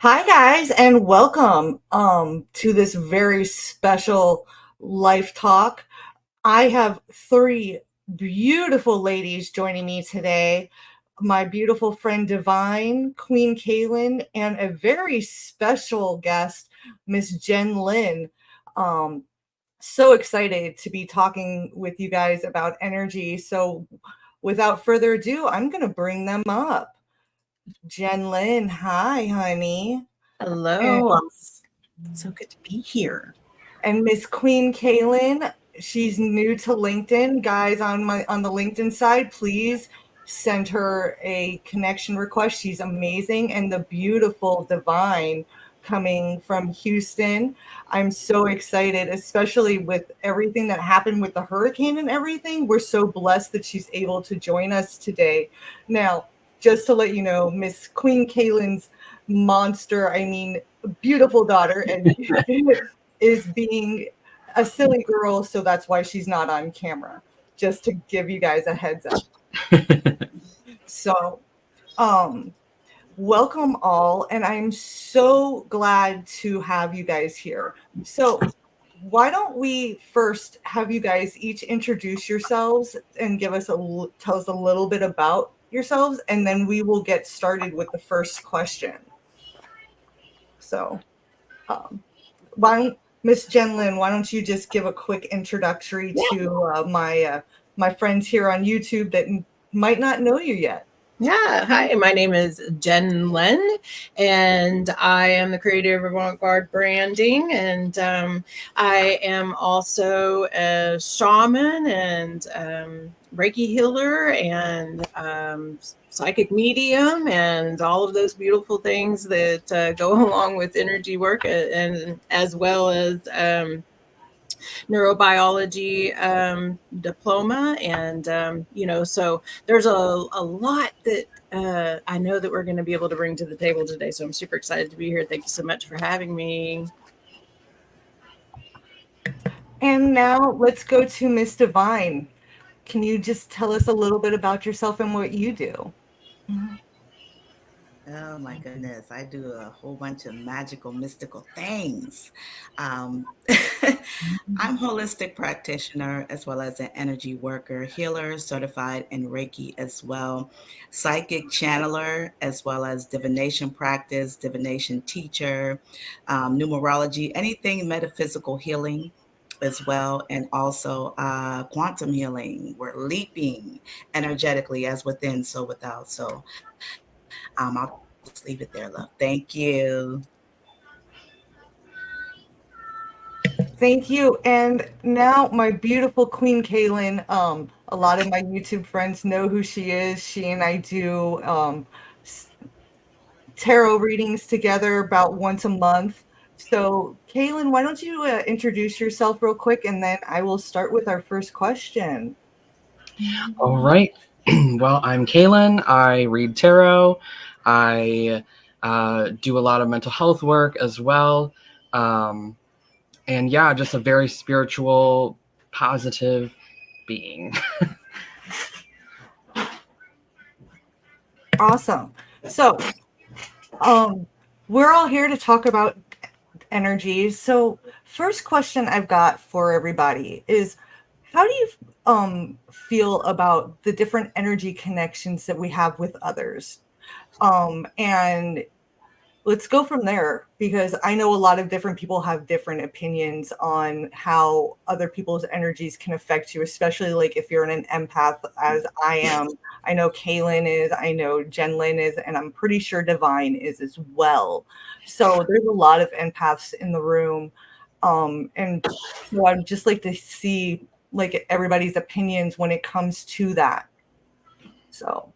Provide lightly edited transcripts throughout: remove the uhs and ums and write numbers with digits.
Hi guys and welcome to this very special life talk. I have three beautiful ladies joining me today. My beautiful friend D'Vine, Queen Kailyn, and a very special guest, Miss Jen Lynn. Um, so excited to be talking with you guys about energy. So without further ado, I'm going to bring them up. Jen Lynn, hi, honey. And, Hello. So good to be here. and Miss Queen Kailyn, she's new to LinkedIn. Guys on the LinkedIn side, please send her a connection request. She's amazing. And the beautiful D'Vine coming from Houston. I'm so excited, especially with everything that happened with the hurricane and everything. We're so blessed that she's able to join us today. Now, just to let you know, Miss Queen Kailyn's monster, I mean, beautiful daughter, and is being a silly girl, so that's why she's not on camera. Just to give you guys a heads up. So, um, welcome all, and I'm so glad to have you guys here. So, why don't we first have you guys each introduce yourselves and tell us a little bit about yourselves, and then we will get started with the first question. So, why don't Miss Jen Lynn, why don't you just give a quick introductory to my friends here on YouTube that might not know you yet? Yeah. Hi, my name is Jen Lynn, and I am the creator of Avant-Garde Branding. And I am also a shaman and Reiki healer and psychic medium and all of those beautiful things that go along with energy work, and as well as neurobiology diploma. And so there's a lot that I know that we're going to be able to bring to the table today, so I'm super excited to be here. Thank you so much for having me. And now let's go to Miss D'Vine. Can you just tell us a little bit about yourself and what you do? Oh my goodness, I do a whole bunch of magical, mystical things. Um, I'm holistic practitioner as well as an energy worker, healer, certified in Reiki as well, psychic channeler as well as divination practice, divination teacher, numerology, anything metaphysical healing as well, and also quantum healing. We're leaping energetically as within, so without. So I'll just leave it there, love. Thank you. Thank you. And now my beautiful Queen Kailyn. A lot of my YouTube friends know who she is. She and I do tarot readings together about once a month. So, Kailyn, why don't you introduce yourself real quick, and then I will start with our first question. All right. Well, I'm Kailyn. I read tarot. I do a lot of mental health work as well. And yeah, just a very spiritual, positive being. Awesome. So, we're all here to talk about energies. So, first question I've got for everybody is, how do you feel about the different energy connections that we have with others? And let's go from there, because I know a lot of different people have different opinions on how other people's energies can affect you, especially like if you're an empath, as I am. I know Kailyn is, I know Jen Lynn is, and I'm pretty sure D'Vine is as well. So there's a lot of empaths in the room. And so I'd just like to see like everybody's opinions when it comes to that. So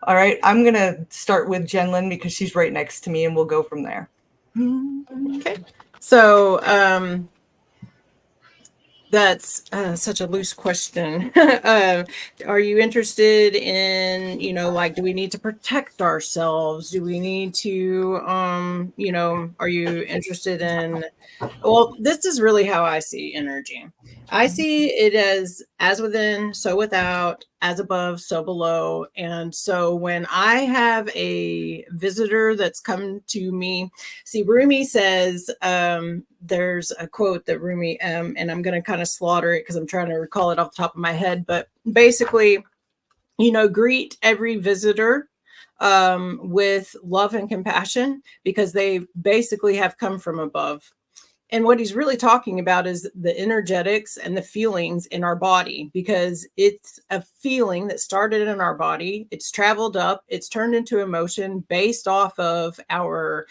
all right, I'm going to start with Jen Lynn because she's right next to me, and we'll go from there. Okay. So that's such a loose question. Are you interested in, like, do we need to protect ourselves? Do we need to, are you interested in, well, this is really how I see energy. I see it as as within, so without, as above, so below. And so when I have a visitor that's come to me, see, Rumi says, there's a quote that Rumi, and I'm going to kind of slaughter it because I'm trying to recall it off the top of my head, but basically, greet every visitor with love and compassion, because they basically have come from above. And what he's really talking about is the energetics and the feelings in our body, because it's a feeling that started in our body. It's traveled up, it's turned into emotion based off of our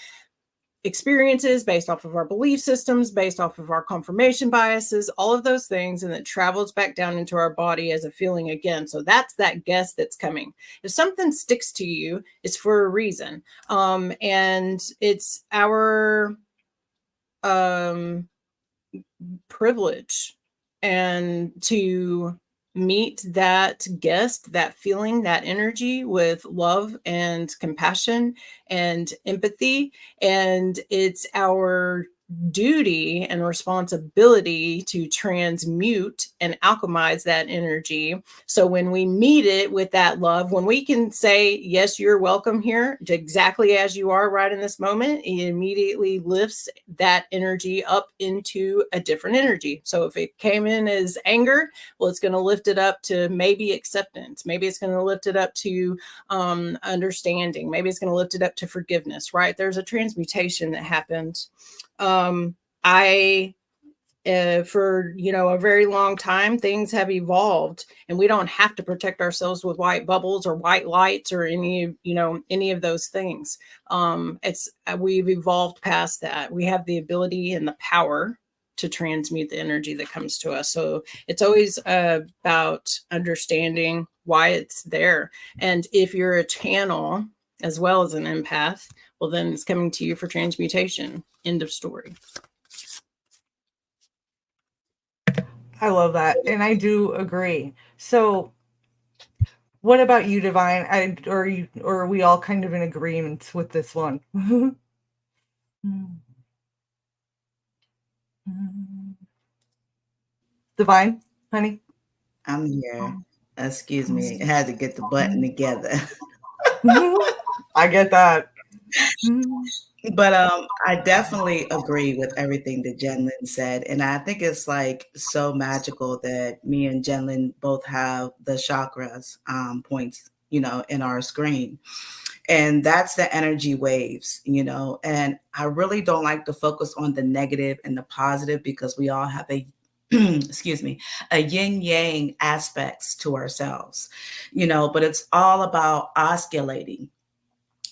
experiences, based off of our belief systems, based off of our confirmation biases, all of those things, and it travels back down into our body as a feeling again. So that's that guest that's coming. If something sticks to you, it's for a reason. And it's our privilege and to meet that guest, that feeling, that energy with love and compassion and empathy. And it's our duty and responsibility to transmute and alchemize that energy. So when we meet it with that love, when we can say, yes, you're welcome here exactly as you are right in this moment, it immediately lifts that energy up into a different energy. So if it came in as anger, well, it's going to lift it up to maybe acceptance. Maybe it's going to lift it up to understanding. Maybe it's going to lift it up to forgiveness, right? There's a transmutation that happens. For a very long time, things have evolved, and we don't have to protect ourselves with white bubbles or white lights or any of those things. We've evolved past that. We have the ability and the power to transmute the energy that comes to us. So it's always about understanding why it's there. And if you're a channel as well as an empath, well, then it's coming to you for transmutation. End of story. I love that. And I do agree. So what about you, D'Vine? Or are we all kind of in agreement with this one? D'Vine, honey? I'm here. Excuse me. I had to get the button together. I get that. But I definitely agree with everything that Jen Lynn said. And I think it's like so magical that me and Jen Lynn both have the chakras points, in our screen. And that's the energy waves, and I really don't like to focus on the negative and the positive, because we all have a excuse me, a yin yang aspects to ourselves, but it's all about oscillating.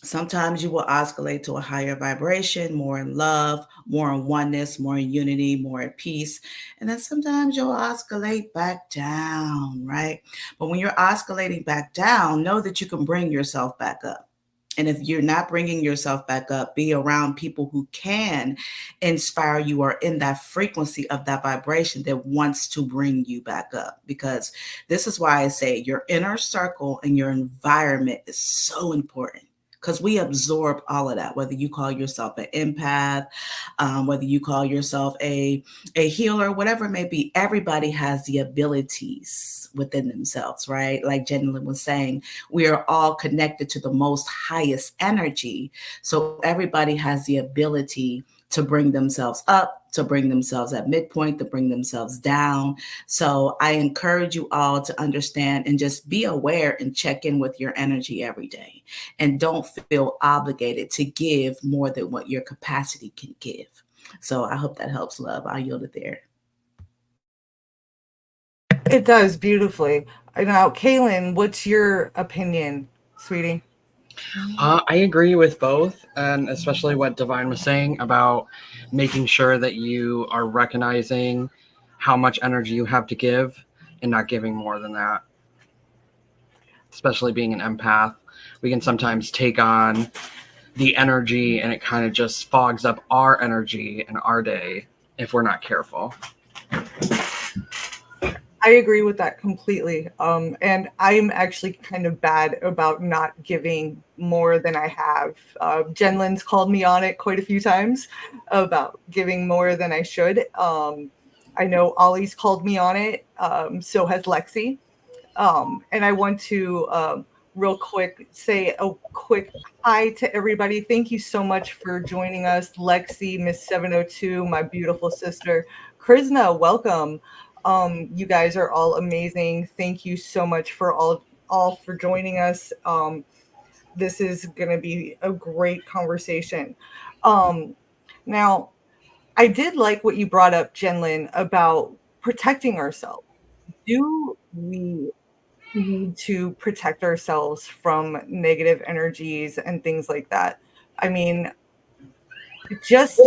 Sometimes you will oscillate to a higher vibration, more in love, more in oneness, more in unity, more at peace. And then sometimes you'll oscillate back down, right? But when you're oscillating back down, know that you can bring yourself back up. And if you're not bringing yourself back up, be around people who can inspire you or in that frequency of that vibration that wants to bring you back up. Because this is why I say your inner circle and your environment is so important, because we absorb all of that, whether you call yourself an empath, whether you call yourself a healer, whatever it may be. Everybody has the abilities within themselves, right? Like Jen Lynn was saying, we are all connected to the most highest energy. So everybody has the ability to bring themselves up, to bring themselves at midpoint, to bring themselves down. So I encourage you all to understand and just be aware and check in with your energy every day. And don't feel obligated to give more than what your capacity can give. So I hope that helps, love. I'll yield it there. It does beautifully. Now, Kailyn, what's your opinion, sweetie? I agree with both, and especially what D'Vine was saying about making sure that you are recognizing how much energy you have to give and not giving more than that. Especially being an empath, we can sometimes take on the energy and it kind of just fogs up our energy and our day if we're not careful. I agree with that completely. And I'm actually kind of bad about not giving more than I have. Jen Lynn's called me on it quite a few times about giving more than I should. I know Ollie's called me on it. So has Lexi. And I want to real quick say a quick hi to everybody. Thank you so much for joining us. Lexi, Miss 702, my beautiful sister. Krishna, welcome. You guys are all amazing. Thank you so much for all for joining us. This is going to be a great conversation. Now, I did like what you brought up, Jenlyn, about protecting ourselves. Do we need to protect ourselves from negative energies and things like that? I mean, just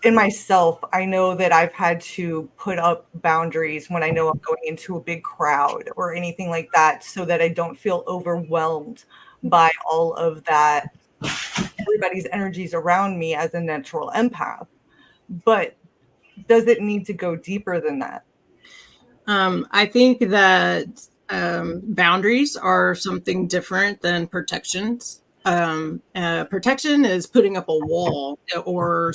in myself, I know that I've had to put up boundaries when I know I'm going into a big crowd or anything like that so that I don't feel overwhelmed by all of that, everybody's energies around me as a natural empath. But does it need to go deeper than that? I think that boundaries are something different than protections. Protection is putting up a wall or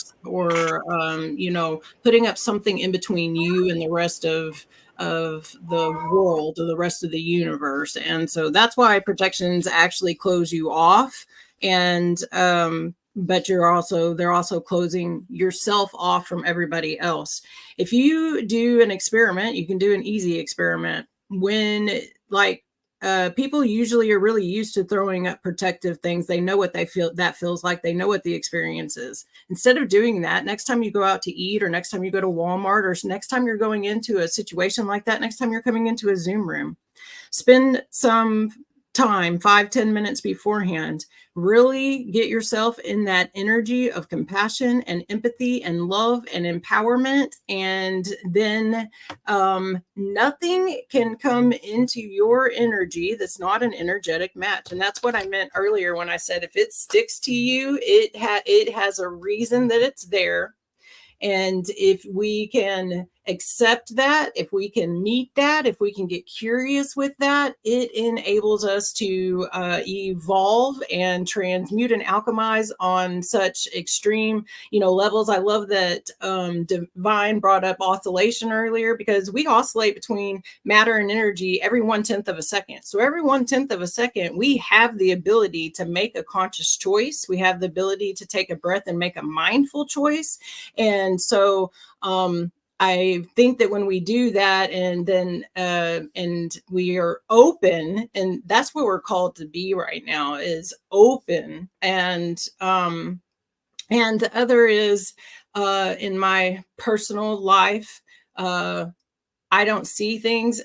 putting up something in between you and the rest of the world or the rest of the universe. And so that's why protections actually close you off. And but they're also closing yourself off from everybody else. If you do an experiment, you can do an easy experiment when people usually are really used to throwing up protective things. They know what that feels like. They know what the experience is. Instead of doing that, next time you go out to eat, or next time you go to Walmart, or next time you're going into a situation like that, next time you're coming into a Zoom room, spend some time, 5-10 minutes beforehand, really get yourself in that energy of compassion and empathy and love and empowerment. And then nothing can come into your energy that's not an energetic match. And that's what I meant earlier when I said, if it sticks to you, it has a reason that it's there. And if we can accept that, if we can meet that, if we can get curious with that, it enables us to evolve and transmute and alchemize on such extreme, levels. I love that D'Vine brought up oscillation earlier, because we oscillate between matter and energy every 1/10 of a second. So every 1/10 of a second, we have the ability to make a conscious choice. We have the ability to take a breath and make a mindful choice. And so I think that when we do that, and then and we are open, and that's what we're called to be right now, is open. And the other is in my personal life, I don't see things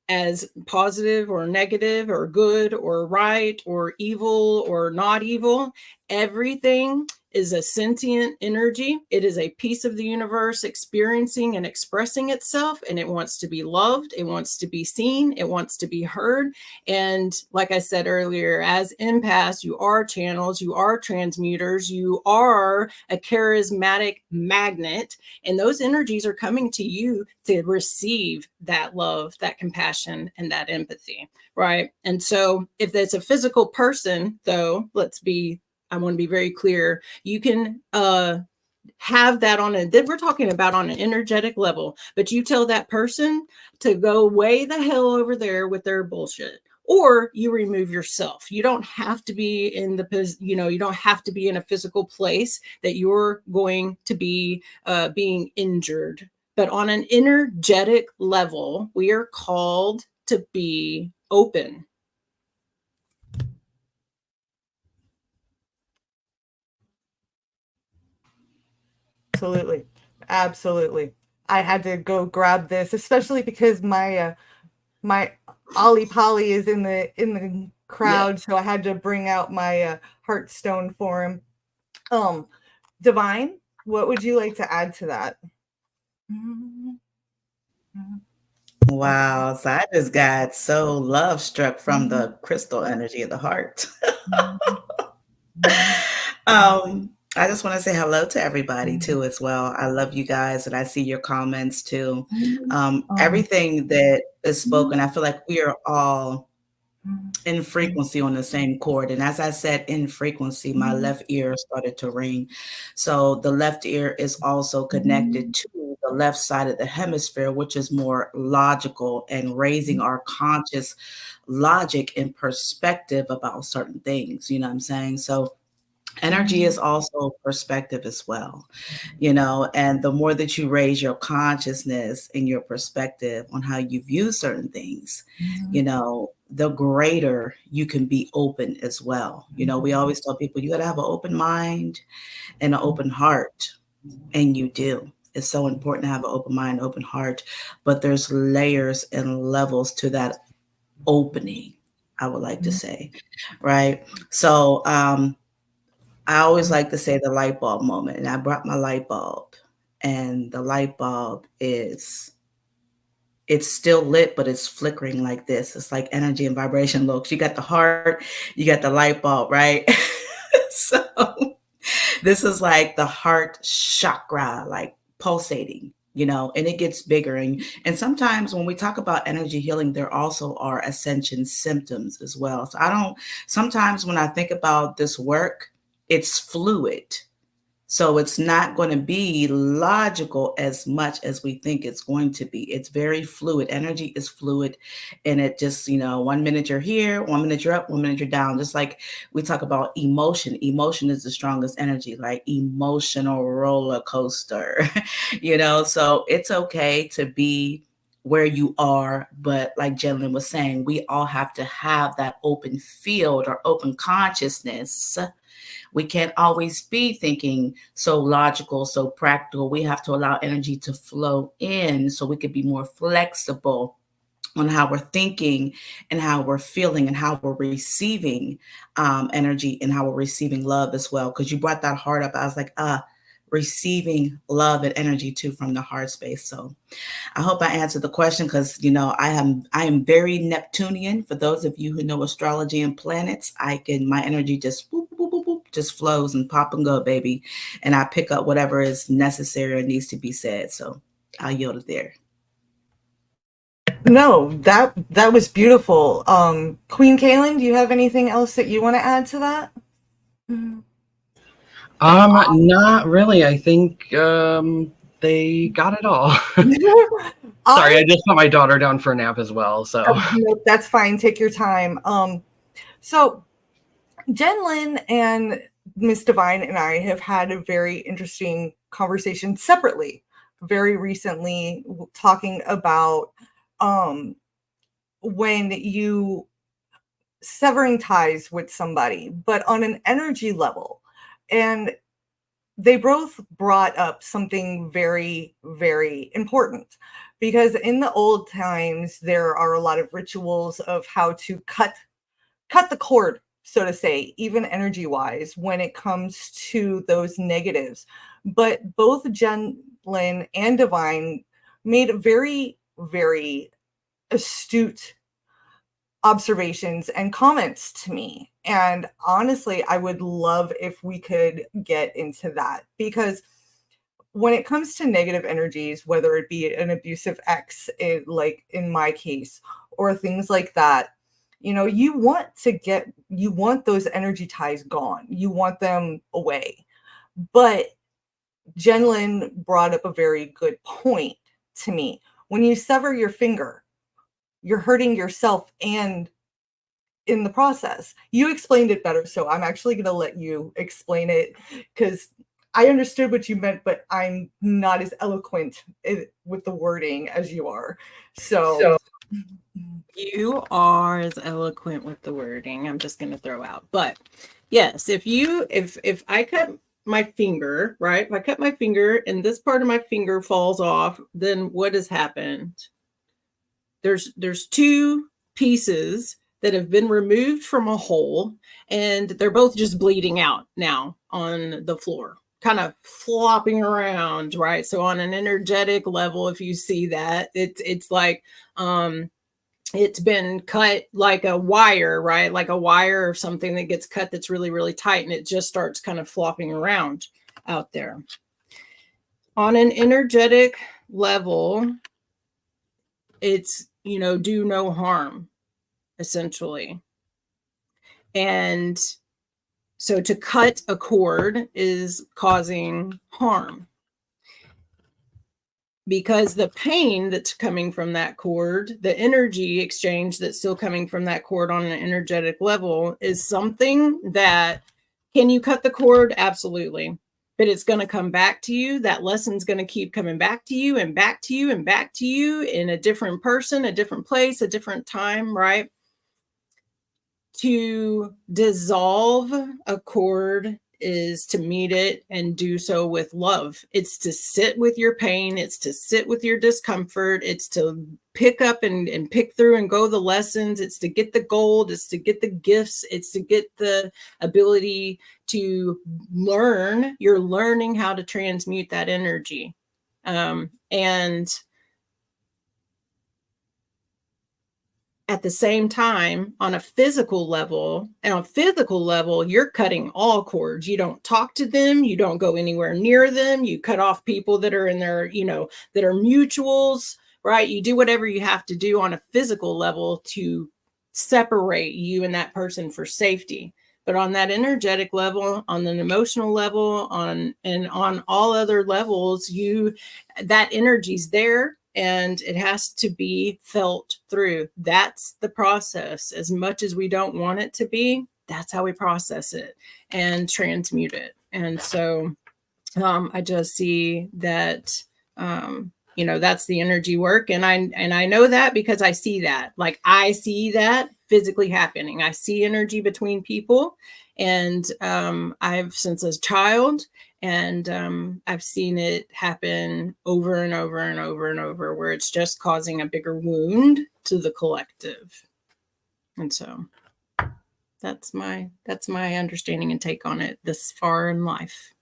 as positive or negative or good or right or evil or not evil. Everything is a sentient energy. It is a piece of the universe experiencing and expressing itself, and it wants to be loved. It wants to be seen. It wants to be heard. And like I said earlier, as empaths, you are channels, you are transmuters, you are a charismatic magnet, and those energies are coming to you to receive that love, that compassion, and that empathy, right? And so if it's a physical person, though, I want to be very clear. You can have that we're talking about on an energetic level, but you tell that person to go way the hell over there with their bullshit, or you remove yourself. You don't have to be in you don't have to be in a physical place that you're going to be being injured. But on an energetic level, we are called to be open. Absolutely. Absolutely. I had to go grab this, especially because my Ollie Polly is in the crowd, so I had to bring out my Heartstone for him. D'Vine, what would you like to add to that? Wow. So I just got so love struck from the crystal energy of the heart. I just want to say hello to everybody too, as well. I love you guys, and I see your comments too. Everything that is spoken, I feel like we are all in frequency on the same chord. And as I said, in frequency, my left ear started to ring. So the left ear is also connected to the left side of the hemisphere, which is more logical and raising our conscious logic and perspective about certain things. You know what I'm saying? So energy is also perspective as well, and the more that you raise your consciousness and your perspective on how you view certain things, the greater you can be open as well. We always tell people you got to have an open mind and an open heart, and you do. It's so important to have an open mind, open heart, but there's layers and levels to that opening, I would like to say, right? So I always like to say the light bulb moment, and I brought my light bulb, and the light bulb it's still lit, but it's flickering like this. It's like energy and vibration looks. You got the heart, you got the light bulb, right? So this is like the heart chakra, like pulsating, and it gets bigger. And sometimes when we talk about energy healing, there also are ascension symptoms as well. So sometimes when I think about this work, it's fluid. So it's not going to be logical as much as we think it's going to be. It's very fluid. Energy is fluid. And it just, 1 minute you're here, 1 minute you're up, 1 minute you're down. Just like we talk about emotion. Emotion is the strongest energy, like emotional roller coaster, So it's okay to be where you are. But like Jenlyn was saying, we all have to have that open field or open consciousness. We can't always be thinking so logical, so practical. We have to allow energy to flow in so we can be more flexible on how we're thinking and how we're feeling and how we're receiving energy and how we're receiving love as well. Because you brought that heart up. I was like, receiving love and energy too from the heart space. So I hope I answered the question because, I am very Neptunian. For those of you who know astrology and planets, my energy just boop, boop, boop, boop, just flows and pop and go, baby. And I pick up whatever is necessary or needs to be said. So I'll yield it there. No, that was beautiful. Queen Kailyn, do you have anything else that you want to add to that? Not really. I think they got it all. Sorry, I just put my daughter down for a nap as well. So no, that's fine. Take your time. So Jenlyn and Miss D'Vine and I have had a very interesting conversation separately very recently, talking about when you severing ties with somebody, but on an energy level. And they both brought up something very, very important, because in the old times, there are a lot of rituals of how to cut the cord, so to say, even energy wise, when it comes to those negatives. But both Jenlyn and D'Vine made very, very astute observations and comments to me. And honestly, I would love if we could get into that, because when it comes to negative energies, whether it be an abusive ex, like in my case, or things like that, you want those energy ties gone. You want them away. But Jenlyn brought up a very good point to me. When you sever your finger, you're hurting yourself, and in the process, you explained it better. So I'm actually going to let you explain it, because I understood what you meant, but I'm not as eloquent with the wording as you are. So you are as eloquent with the wording. I'm just going to throw out, but yes, if I cut my finger, right? If I cut my finger and this part of my finger falls off, then what has happened? There's two pieces that have been removed from a hole, and they're both just bleeding out now on the floor, kind of flopping around, right? So on an energetic level, if you see that, it's like it's been cut like a wire, right? Like a wire or something that gets cut that's really, really tight, and it just starts kind of flopping around out there. On an energetic level, it's, do no harm. essentially. And so to cut a cord is causing harm, because the pain that's coming from that cord, the energy exchange that's still coming from that cord on an energetic level, is something that, can you cut the cord? Absolutely. But it's going to come back to you. That lesson's going to keep coming back to you and back to you and back to you in a different person, a different place, a different time, right? To dissolve a cord is to meet it and do so with love. It's to sit with your pain. It's to sit with your discomfort. It's to pick up and pick through and go the lessons. It's to get the gold. It's to get the gifts. It's to get the ability to learn. You're learning how to transmute that energy. And at the same time, on a physical level, you're cutting all cords. You don't talk to them. You don't go anywhere near them. You cut off people that are in their, that are mutuals, right? You do whatever you have to do on a physical level to separate you and that person for safety. But on that energetic level, on an emotional level, on all other levels, that energy's there. And it has to be felt through. That's the process. As much as we don't want it to be, that's how we process it and transmute it. And so I just see that, that's the energy work. And I know that because I see that. Like, I see that physically happening. I see energy between people. And I've, since a child, and I've seen it happen over and over and over and over, where it's just causing a bigger wound to the collective. And so that's my understanding and take on it this far in life.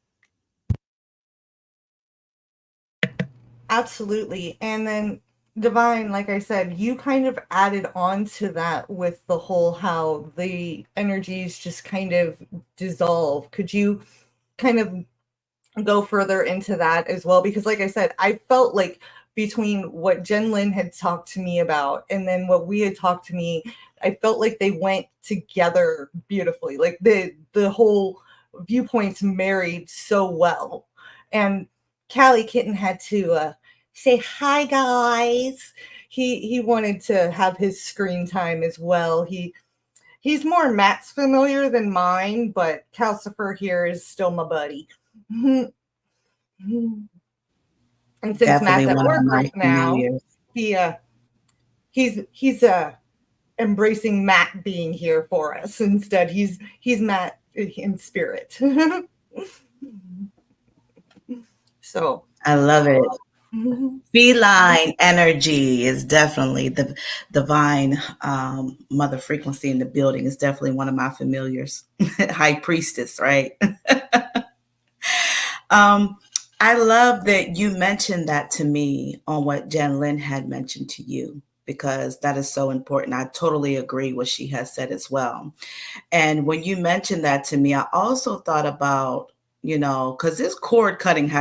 Absolutely. And then D'Vine, like I said, you kind of added on to that with the whole how the energies just kind of dissolve. Could you kind of go further into that as well? Because like I said, I felt like between what Jen Lynn had talked to me about and then what we had talked to me, I felt like they went together beautifully. Like the whole viewpoints married so well. And Callie Kitten had to say hi, guys. He wanted to have his screen time as well. He's more Matt's familiar than mine, but Calcifer here is still my buddy. And since Definitely Matt's at one of work my right now, he's embracing Matt being here for us. Instead, he's Matt in spirit. So I love it. Feline energy is definitely the divine mother frequency in the building. Is definitely one of my familiars. High priestess, right? I love that you mentioned that to me on what Jen Lynn had mentioned to you, because that is so important. I totally agree what she has said as well. And when you mentioned that to me, I also thought about, because this cord cutting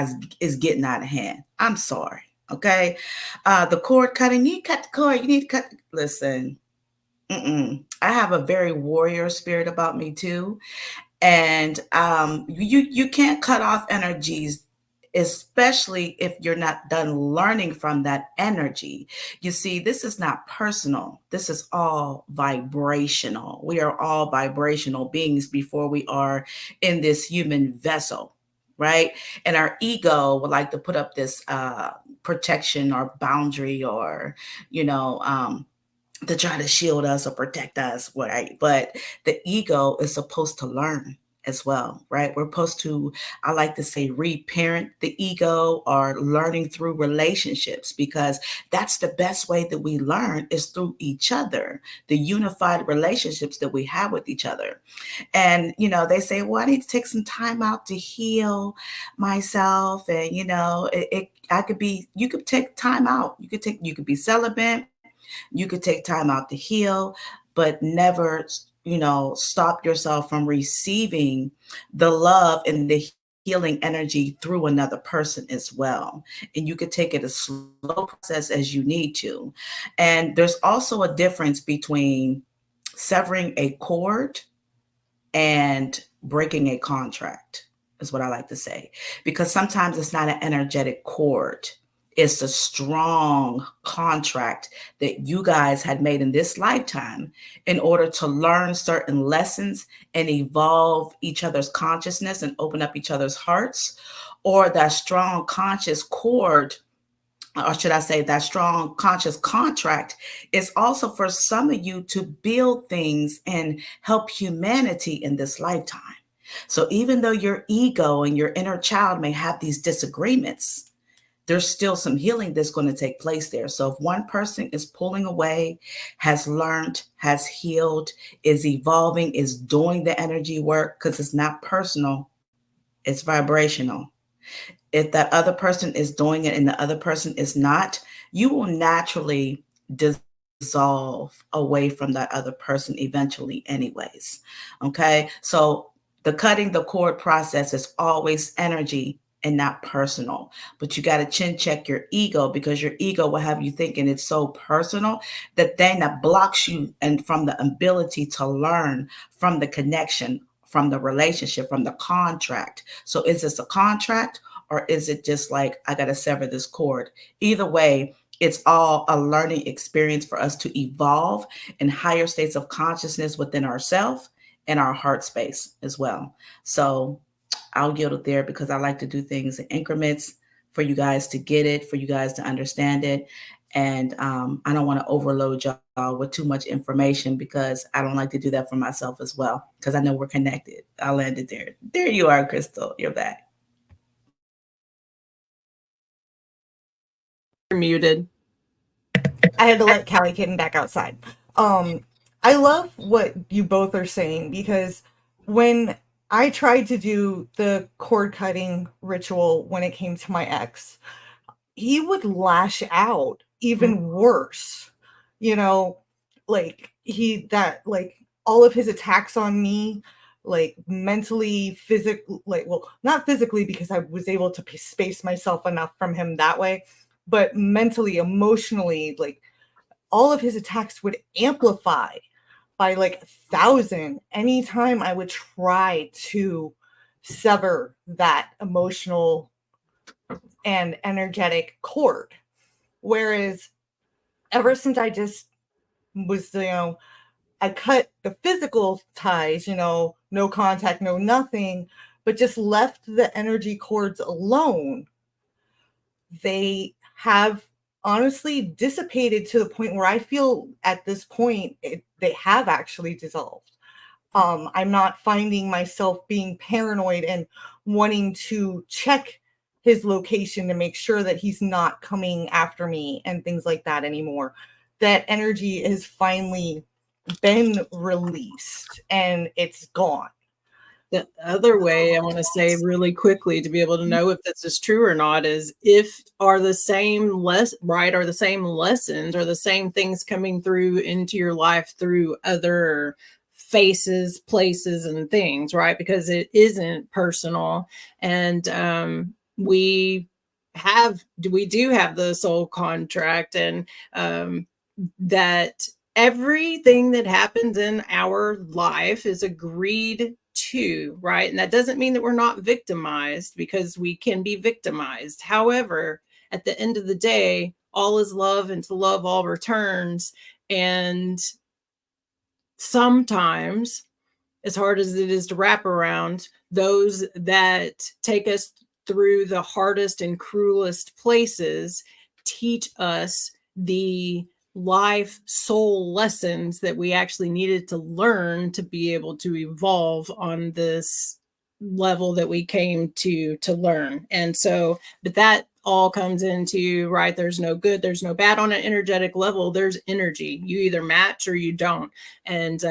is getting out of hand. I'm sorry. Okay. The cord cutting, you cut the cord, you need to cut. Listen, I have a very warrior spirit about me too. And you can't cut off energies, especially if you're not done learning from that energy. You see, this is not personal. This is all vibrational. We are all vibrational beings before we are in this human vessel, right? And our ego would like to put up this protection or boundary or, to try to shield us or protect us, right? But the ego is supposed to learn as well, right? We're supposed to, I like to say, reparent the ego or learning through relationships, because that's the best way that we learn is through each other, the unified relationships that we have with each other. And, they say, well, I need to take some time out to heal myself. And, you could take time out. You could be celibate. You could take time out to heal, but never, stop yourself from receiving the love and the healing energy through another person as well. And you could take it a slow process as you need to. And there's also a difference between severing a cord and breaking a contract is what I like to say. Because sometimes it's not an energetic cord. It's a strong contract that you guys had made in this lifetime in order to learn certain lessons and evolve each other's consciousness and open up each other's hearts. Or that strong conscious cord, or should I say that strong conscious contract, is also for some of you to build things and help humanity in this lifetime. So even though your ego and your inner child may have these disagreements, there's still some healing that's going to take place there. So if one person is pulling away, has learned, has healed, is evolving, is doing the energy work, because it's not personal, it's vibrational. If that other person is doing it and the other person is not, you will naturally dissolve away from that other person eventually anyways. Okay, so the cutting the cord process is always energy and not personal. But you got to chin check your ego, because your ego will have you thinking it's so personal that then that blocks you and from the ability to learn from the connection, from the relationship, from the contract. So is this a contract, or is it just like, I got to sever this cord? Either way, it's all a learning experience for us to evolve in higher states of consciousness within ourselves and our heart space as well. So I'll yield it there, because I like to do things in increments for you guys to get it, for you guys to understand it. And I don't want to overload y'all with too much information, because I don't like to do that for myself as well, because I know we're connected. I'll land it there. There you are, Crystal. You're back. You're muted. I had to let Callie Kitten back outside. I love what you both are saying, because when I tried to do the cord cutting ritual when it came to my ex, he would lash out even worse. You know, like all of his attacks on me, like mentally, physically, like, well, not physically, because I was able to space myself enough from him that way, but mentally, emotionally, like all of his attacks would amplify by like 1,000 anytime I would try to sever that emotional and energetic cord. Whereas ever since I just was, I cut the physical ties, no contact, no nothing, but just left the energy cords alone, they have honestly dissipated to the point where I feel at this point they have actually dissolved. I'm not finding myself being paranoid and wanting to check his location to make sure that he's not coming after me and things like that anymore. That energy has finally been released and it's gone. The other way I want to say really quickly to be able to know if this is true or not is are the same lessons or the same things coming through into your life through other faces, places, and things, right? Because it isn't personal. And we do have the soul contract, and that everything that happens in our life is agreed to, right? And that doesn't mean that we're not victimized, because we can be victimized. However, at the end of the day, all is love, and to love all returns. And sometimes, as hard as it is to wrap around, those that take us through the hardest and cruelest places teach us the life soul lessons that we actually needed to learn to be able to evolve on this level that we came to learn. And so, but that all comes into, right, there's no good, there's no bad. On an energetic level, there's energy. You either match or you don't. And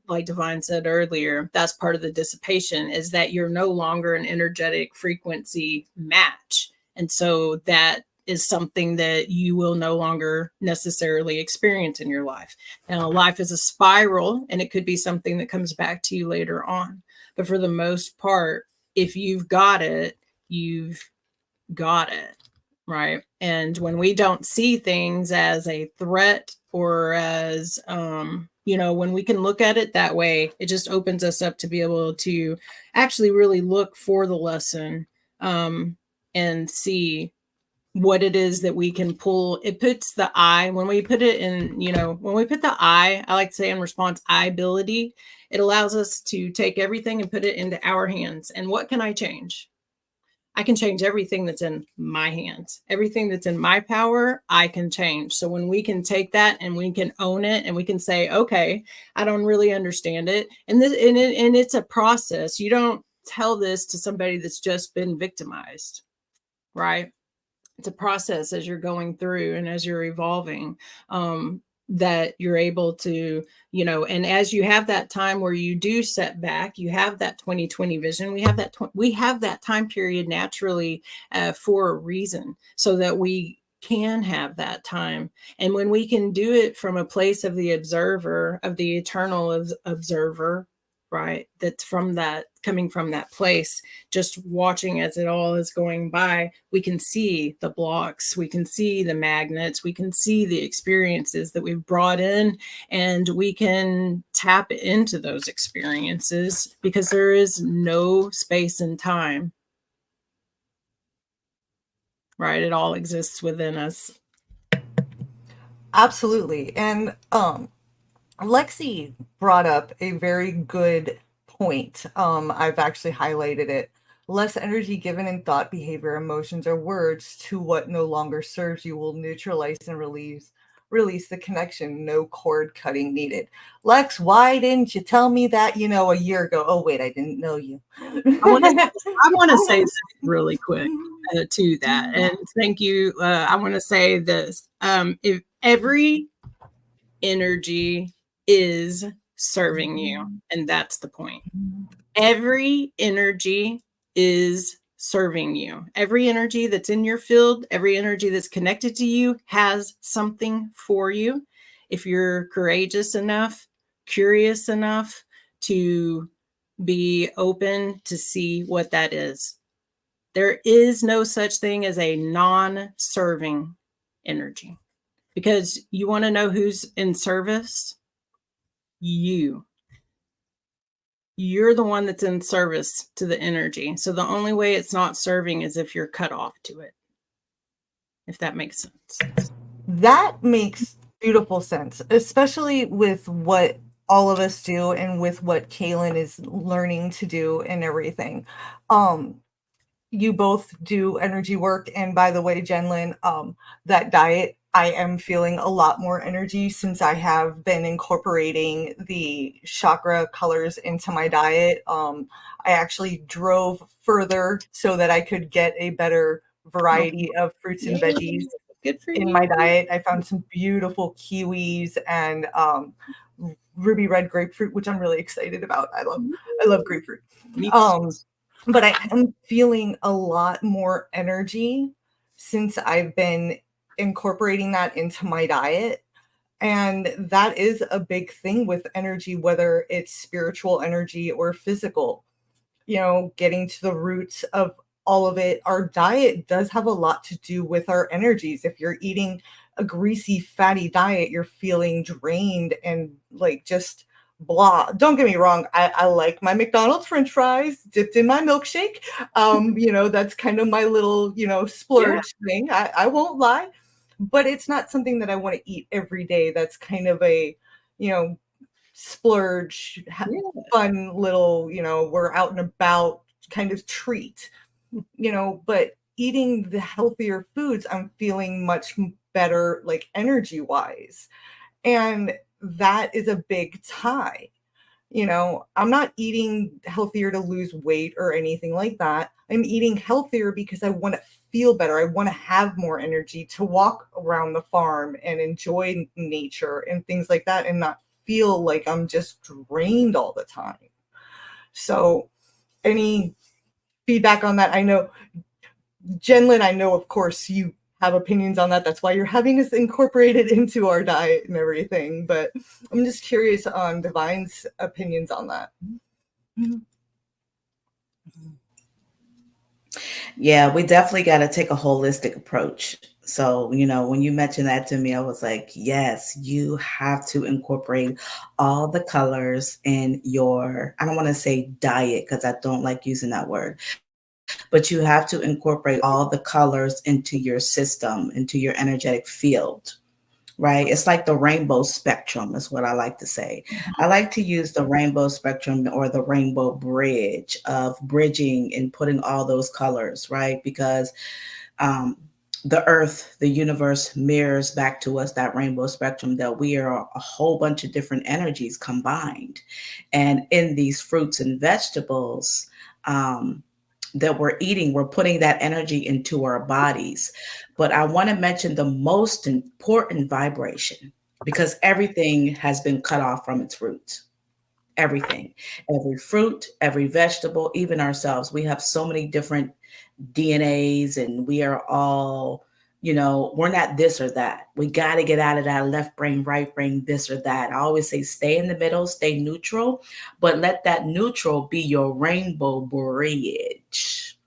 like D'Vine said earlier, that's part of the dissipation, is that you're no longer an energetic frequency match. And so that is something that you will no longer necessarily experience in your life. Now, life is a spiral, and it could be something that comes back to you later on. But for the most part, if you've got it, you've got it. right? And when we don't see things as a threat or as, when we can look at it that way, it just opens us up to be able to actually really look for the lesson, and see what it is that we can pull. It puts the I, when we put it in, when we put the I like to say in response, I ability, it allows us to take everything and put it into our hands. And what can I change? I can change everything that's in my hands. Everything that's in my power, I can change. So when we can take that and we can own it and we can say, okay, I don't really understand it. And it's a process. You don't tell this to somebody that's just been victimized, right? It's a process as you're going through and as you're evolving, that you're able to, and as you have that time where you do set back, you have that 2020 vision. We have that time period naturally, for a reason, so that we can have that time. And when we can do it from a place of the observer, of the eternal observer, right, that's coming from that place, just watching as it all is going by, we can see the blocks, we can see the magnets, we can see the experiences that we've brought in, and we can tap into those experiences because there is no space and time, right? It all exists within us. Absolutely. And Lexi brought up a very good point. I've actually highlighted it. Less energy given in thought, behavior, emotions, or words to what no longer serves you will neutralize and release the connection. No cord cutting needed. Lex, why didn't you tell me that, a year ago? Oh, wait, I didn't know you. I want to say really quick to that. And thank you. I want to say this. If every energy is serving you, and that's the point. Every energy is serving you. Every energy that's in your field, every energy that's connected to you has something for you. If you're courageous enough, curious enough to be open to see what that is. There is no such thing as a non-serving energy, because you want to know who's in service? You're the one that's in service to the energy. So the only way it's not serving is if you're cut off to it, if that makes sense. That makes beautiful sense, especially with what all of us do and with what Kailyn is learning to do and everything. You both do energy work. And by the way, Jenlyn, that diet, I am feeling a lot more energy since I have been incorporating the chakra colors into my diet. I actually drove further so that I could get a better variety of fruits and veggies Good for in you. my diet. I found some beautiful kiwis and ruby red grapefruit, which I'm really excited about. I love grapefruit. But I am feeling a lot more energy since I've been incorporating that into my diet. And that is a big thing with energy, whether it's spiritual energy or physical, getting to the roots of all of it. Our diet does have a lot to do with our energies. If you're eating a greasy, fatty diet, you're feeling drained and like just blah. Don't get me wrong. I like my McDonald's French fries dipped in my milkshake. That's kind of my little, splurge thing. I won't lie, but it's not something that I want to eat every day. That's kind of a, splurge, fun little, we're out and about kind of treat, but eating the healthier foods, I'm feeling much better, like energy wise. And that is a big tie. I'm not eating healthier to lose weight or anything like that. I'm eating healthier because I want to feel better. I want to have more energy to walk around the farm and enjoy nature and things like that and not feel like I'm just drained all the time. So any feedback on that? I know, Jenlyn, I know, of course, you have opinions on that. That's why you're having us incorporated into our diet and everything. But I'm just curious on D'Vine's opinions on that. Yeah, we definitely got to take a holistic approach. So, when you mentioned that to me, I was like, yes, you have to incorporate all the colors in your, I don't want to say diet because I don't like using that word, but you have to incorporate all the colors into your system, into your energetic field. Right? It's like the rainbow spectrum, is what I like to say. I like to use the rainbow spectrum or the rainbow bridge of bridging and putting all those colors, right? Because um, the earth, the universe mirrors back to us that rainbow spectrum, that we are a whole bunch of different energies combined. And in these fruits and vegetables, um, that we're eating, we're putting that energy into our bodies. But I want to mention the most important vibration, because everything has been cut off from its roots. Everything, every fruit, every vegetable, even ourselves. We have so many different DNAs, and we are all, we're not this or that. We got to get out of that left brain, right brain, this or that. I always say stay in the middle, stay neutral, but let that neutral be your rainbow bridge.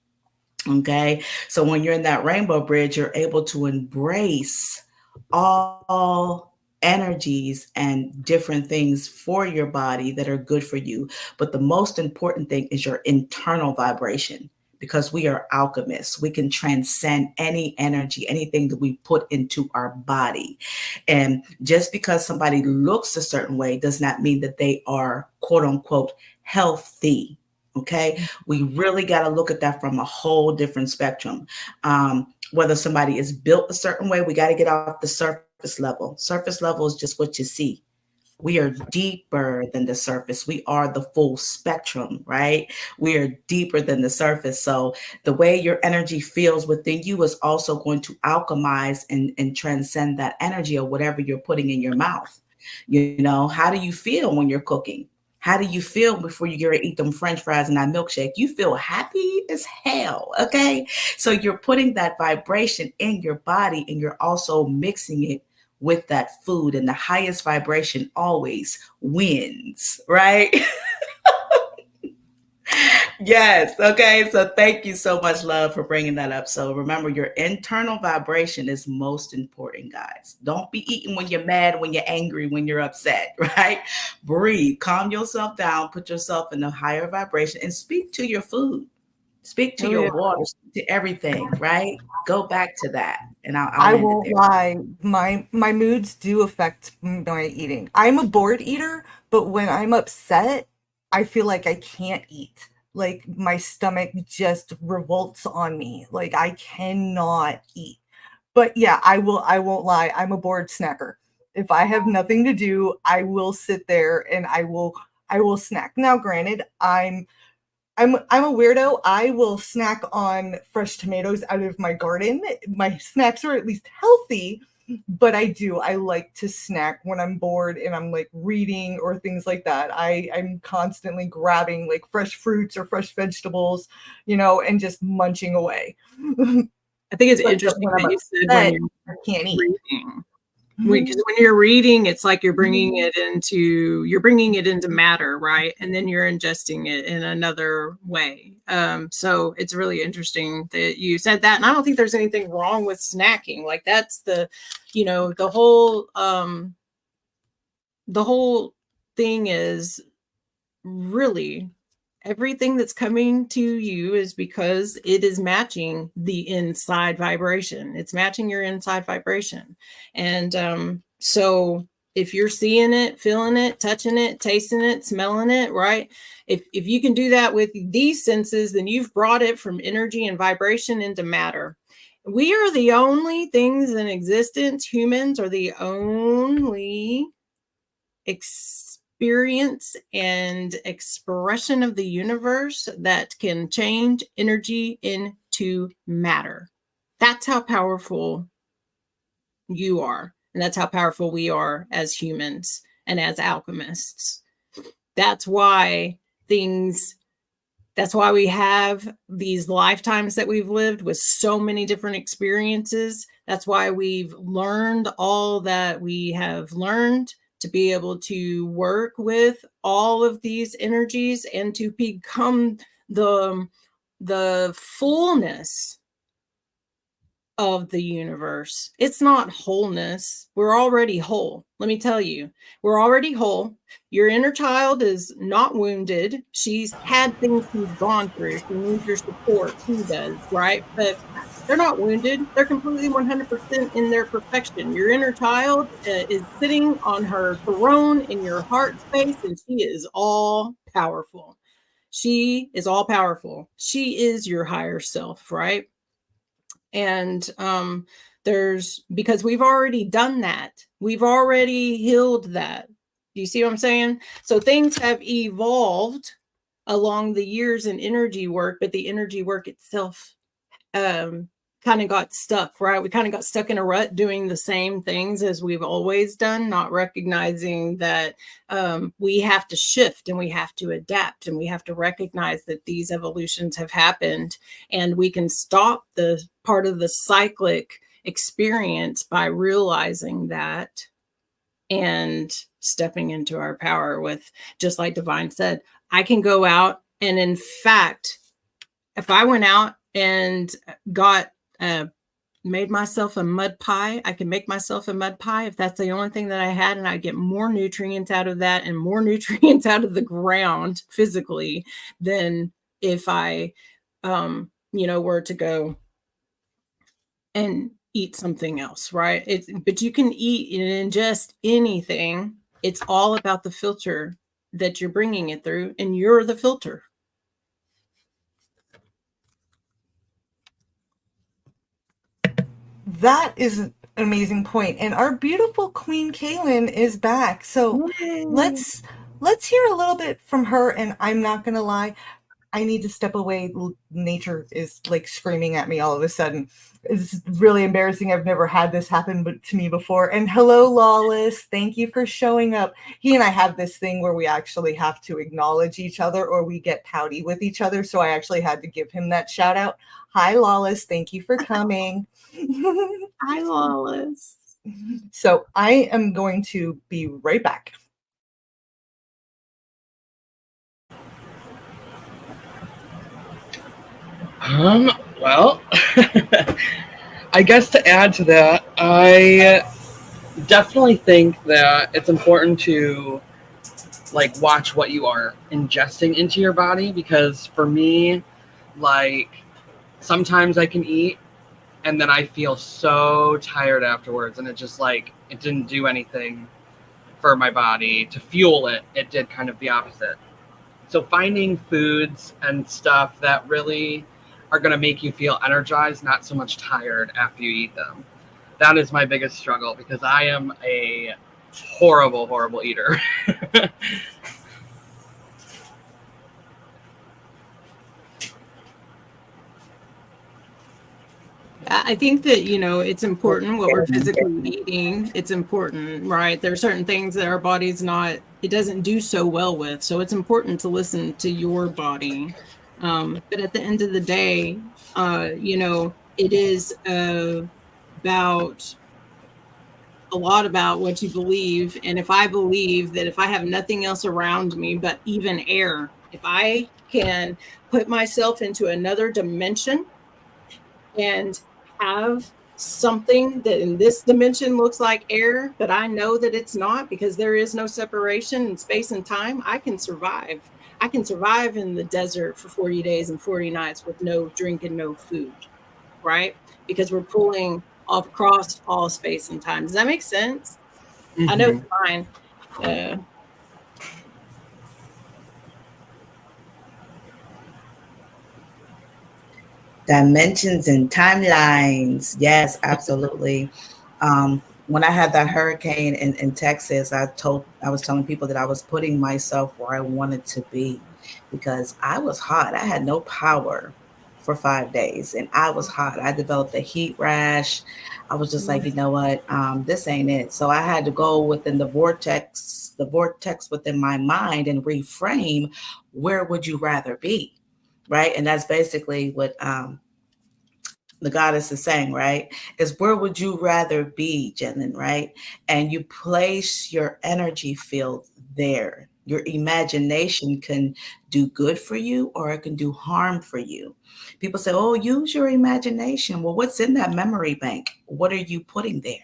Okay. So when you're in that rainbow bridge, you're able to embrace all energies and different things for your body that are good for you. But the most important thing is your internal vibration, because we are alchemists. We can transcend any energy, anything that we put into our body. And just because somebody looks a certain way does not mean that they are, quote unquote, healthy. Okay. We really got to look at that from a whole different spectrum. Whether somebody is built a certain way, we got to get off the surface level. Surface level is just what you see. We are deeper than the surface. We are the full spectrum, right? We are deeper than the surface. So the way your energy feels within you is also going to alchemize and transcend that energy of whatever you're putting in your mouth. How do you feel when you're cooking? How do you feel before you get ready to eat them French fries and that milkshake? You feel happy as hell, okay? So you're putting that vibration in your body, and you're also mixing it with that food, and the highest vibration always wins, right? Yes. Okay. So thank you so much, love, for bringing that up. So remember, your internal vibration is most important, guys. Don't be eating when you're mad, when you're angry, when you're upset, right? Breathe, calm yourself down, put yourself in a higher vibration, and speak to your food, speak to Oh, your yeah. water, speak to everything, right? Go back to that. And I'll I end it won't there. lie, my moods do affect my eating. I'm a bored eater, but when I'm upset, I feel like I can't eat. Like my stomach just revolts on me. Like I cannot eat. But yeah, I won't lie, I'm a bored snacker. If I have nothing to do, I will sit there and I will snack. Now granted, I'm a weirdo. I will snack on fresh tomatoes out of my garden. My snacks are at least healthy, but I like to snack when I'm bored and I'm like reading or things like that. I'm constantly grabbing like fresh fruits or fresh vegetables, and just munching away. I think it's But interesting when I'm that you said when upset, you're I can't eat. reading. Because when you're reading, it's like you're bringing it into matter, right? And then you're ingesting it in another way. So it's really interesting that you said that. And I don't think there's anything wrong with snacking. Like that's the whole thing is really everything that's coming to you is because it is matching the inside vibration. It's matching your inside vibration. And so if you're seeing it, feeling it, touching it, tasting it, smelling it, right? If you can do that with these senses, then you've brought it from energy and vibration into matter. We are the only things in existence. Humans are the only experience and expression of the universe that can change energy into matter. That's how powerful you are. And that's how powerful we are as humans and as alchemists. That's why things that's why we have these lifetimes that we've lived with so many different experiences. That's why we've learned all that we have learned to be able to work with all of these energies and to become the the fullness of the universe. It's not wholeness. We're already whole. Let me tell you, we're already whole. Your inner child is not wounded. She's had things she's gone through. She needs your support. She does, right? But they're not wounded. They're completely 100% in their perfection. Your inner child is sitting on her throne in your heart space, and she is all powerful. She is all powerful. She is your higher self, right? And there's, because we've already done that, we've already healed that. Do you see what I'm saying? So things have evolved along the years in energy work, but the energy work itself kind of got stuck, right? We kind of got stuck in a rut doing the same things as we've always done, not recognizing that we have to shift and we have to adapt and we have to recognize that these evolutions have happened, and we can stop the part of the cyclic experience by realizing that and stepping into our power with, just like D'Vine said, I can go out and, in fact, if I went out and got made myself a mud pie, I can make myself a mud pie if that's the only thing that I had, and I get more nutrients out of that and more nutrients out of the ground physically than if I were to go and eat something else, right? But you can eat and ingest anything. It's all about the filter that you're bringing it through, and you're the filter. That is an amazing point. And our beautiful Queen Kailyn is back. So let's hear a little bit from her. And I'm not gonna lie, I need to step away. Nature is like screaming at me all of a sudden. It's really embarrassing. I've never had this happen to me before. And hello, Lawless. Thank you for showing up. He and I have this thing where we actually have to acknowledge each other or we get pouty with each other. So I actually had to give him that shout out. Hi, Lawless. Thank you for coming. Hi, Lawless. So I am going to be right back. Well, I guess to add to that, I definitely think that it's important to like watch what you are ingesting into your body, because for me, like sometimes I can eat and then I feel so tired afterwards, and it just like it didn't do anything for my body to fuel it. It did kind of the opposite. So finding foods and stuff that really are going to make you feel energized, not so much tired after you eat them. That is my biggest struggle, because I am a horrible eater. I think that, it's important what we're physically eating. It's important, right? There are certain things that our body's it doesn't do so well with. So it's important to listen to your body. But at the end of the day, it is about a lot about what you believe. And if I believe that if I have nothing else around me but even air, if I can put myself into another dimension and have something that in this dimension looks like air, but I know that it's not, because there is no separation in space and time, I can survive. I can survive in the desert for 40 days and 40 nights with no drink and no food, right? Because we're pulling off across all space and time. Does that make sense? Mm-hmm. I know it's fine. Dimensions and timelines. Yes, absolutely. When I had that hurricane in Texas, I was telling people that I was putting myself where I wanted to be, because I was hot. I had no power for 5 days, and I was hot. I developed a heat rash. I was just like, you know what, this ain't it. So I had to go within the vortex within my mind and reframe, where would you rather be? Right. And that's basically what the goddess is saying, right? Is where would you rather be, Jen, right? And you place your energy field there. Your imagination can do good for you or it can do harm for you. People say, oh, use your imagination. Well, what's in that memory bank? What are you putting there?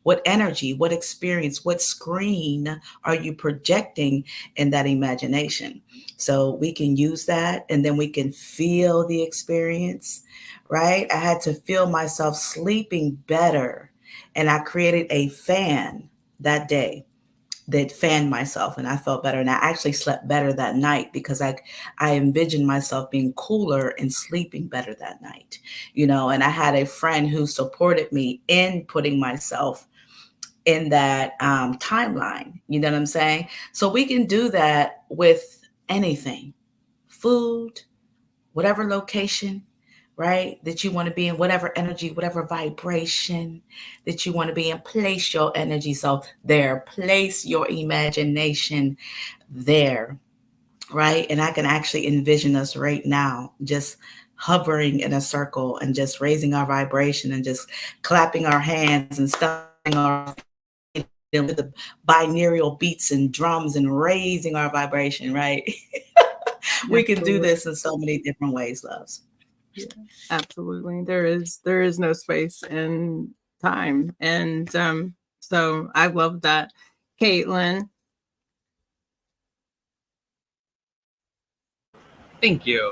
What energy, what experience, what screen are you projecting in that imagination? So we can use that and then we can feel the experience, right? I had to feel myself sleeping better. And I created a fan that day that fanned myself and I felt better. And I actually slept better that night because I envisioned myself being cooler and sleeping better that night, and I had a friend who supported me in putting myself in that timeline. You know what I'm saying? So we can do that with anything, food, whatever location, right? That you want to be in, whatever energy, whatever vibration that you want to be in, place your energy. So there, place your imagination there, right? And I can actually envision us right now just hovering in a circle and just raising our vibration and just clapping our hands and stomping our with the binaural beats and drums and raising our vibration, right? We can do Absolutely. this in so many different ways, loves. Yeah, absolutely. There is no space and time. And so I love that. Caitlin. Thank you.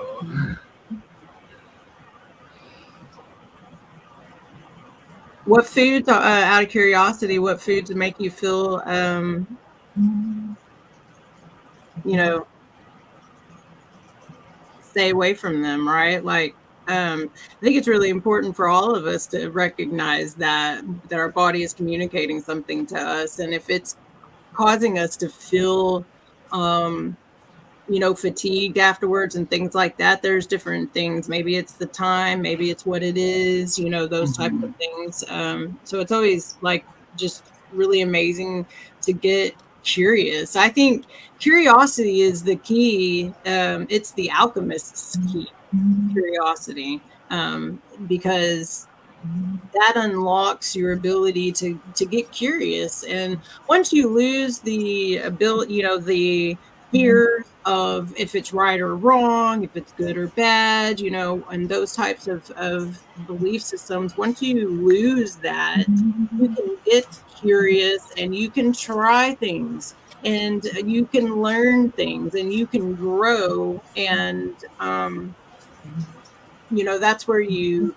What foods, out of curiosity, what foods make you feel, stay away from them, right? Like, I think it's really important for all of us to recognize that our body is communicating something to us, and if it's causing us to feel, fatigued afterwards and things like that, there's different things. Maybe it's the time, maybe it's what it is, those types of things. So it's always like just really amazing to get curious. I think curiosity is the key. It's the alchemist's key, curiosity, because that unlocks your ability to get curious. And once you lose the ability, the fear of if it's right or wrong, if it's good or bad, and those types of belief systems, once you lose that, you can get curious and you can try things and you can learn things and you can grow. And that's where you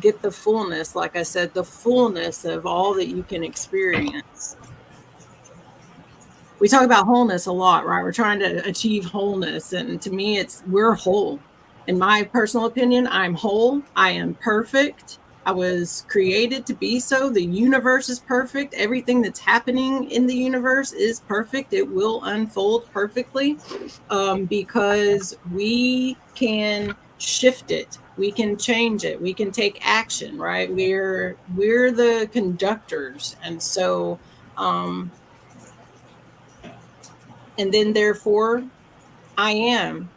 get the fullness, like I said, the fullness of all that you can experience. We talk about wholeness a lot, right? We're trying to achieve wholeness. And to me, we're whole. In my personal opinion, I'm whole. I am perfect. I was created to be so. The universe is perfect. Everything that's happening in the universe is perfect. It will unfold perfectly, because we can shift it. We can change it. We can take action, right? We're the conductors. And so, and then therefore I am,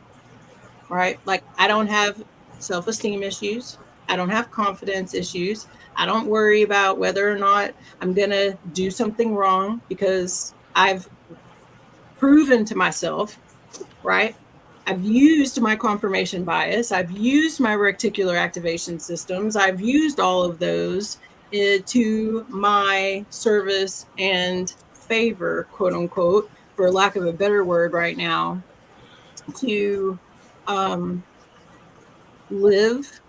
right? Like, I don't have self-esteem issues. I don't have confidence issues. I don't worry about whether or not I'm going to do something wrong, because I've proven to myself, right? I've used my confirmation bias. I've used my reticular activation systems. I've used all of those to my service and favor, quote unquote, for lack of a better word right now, to live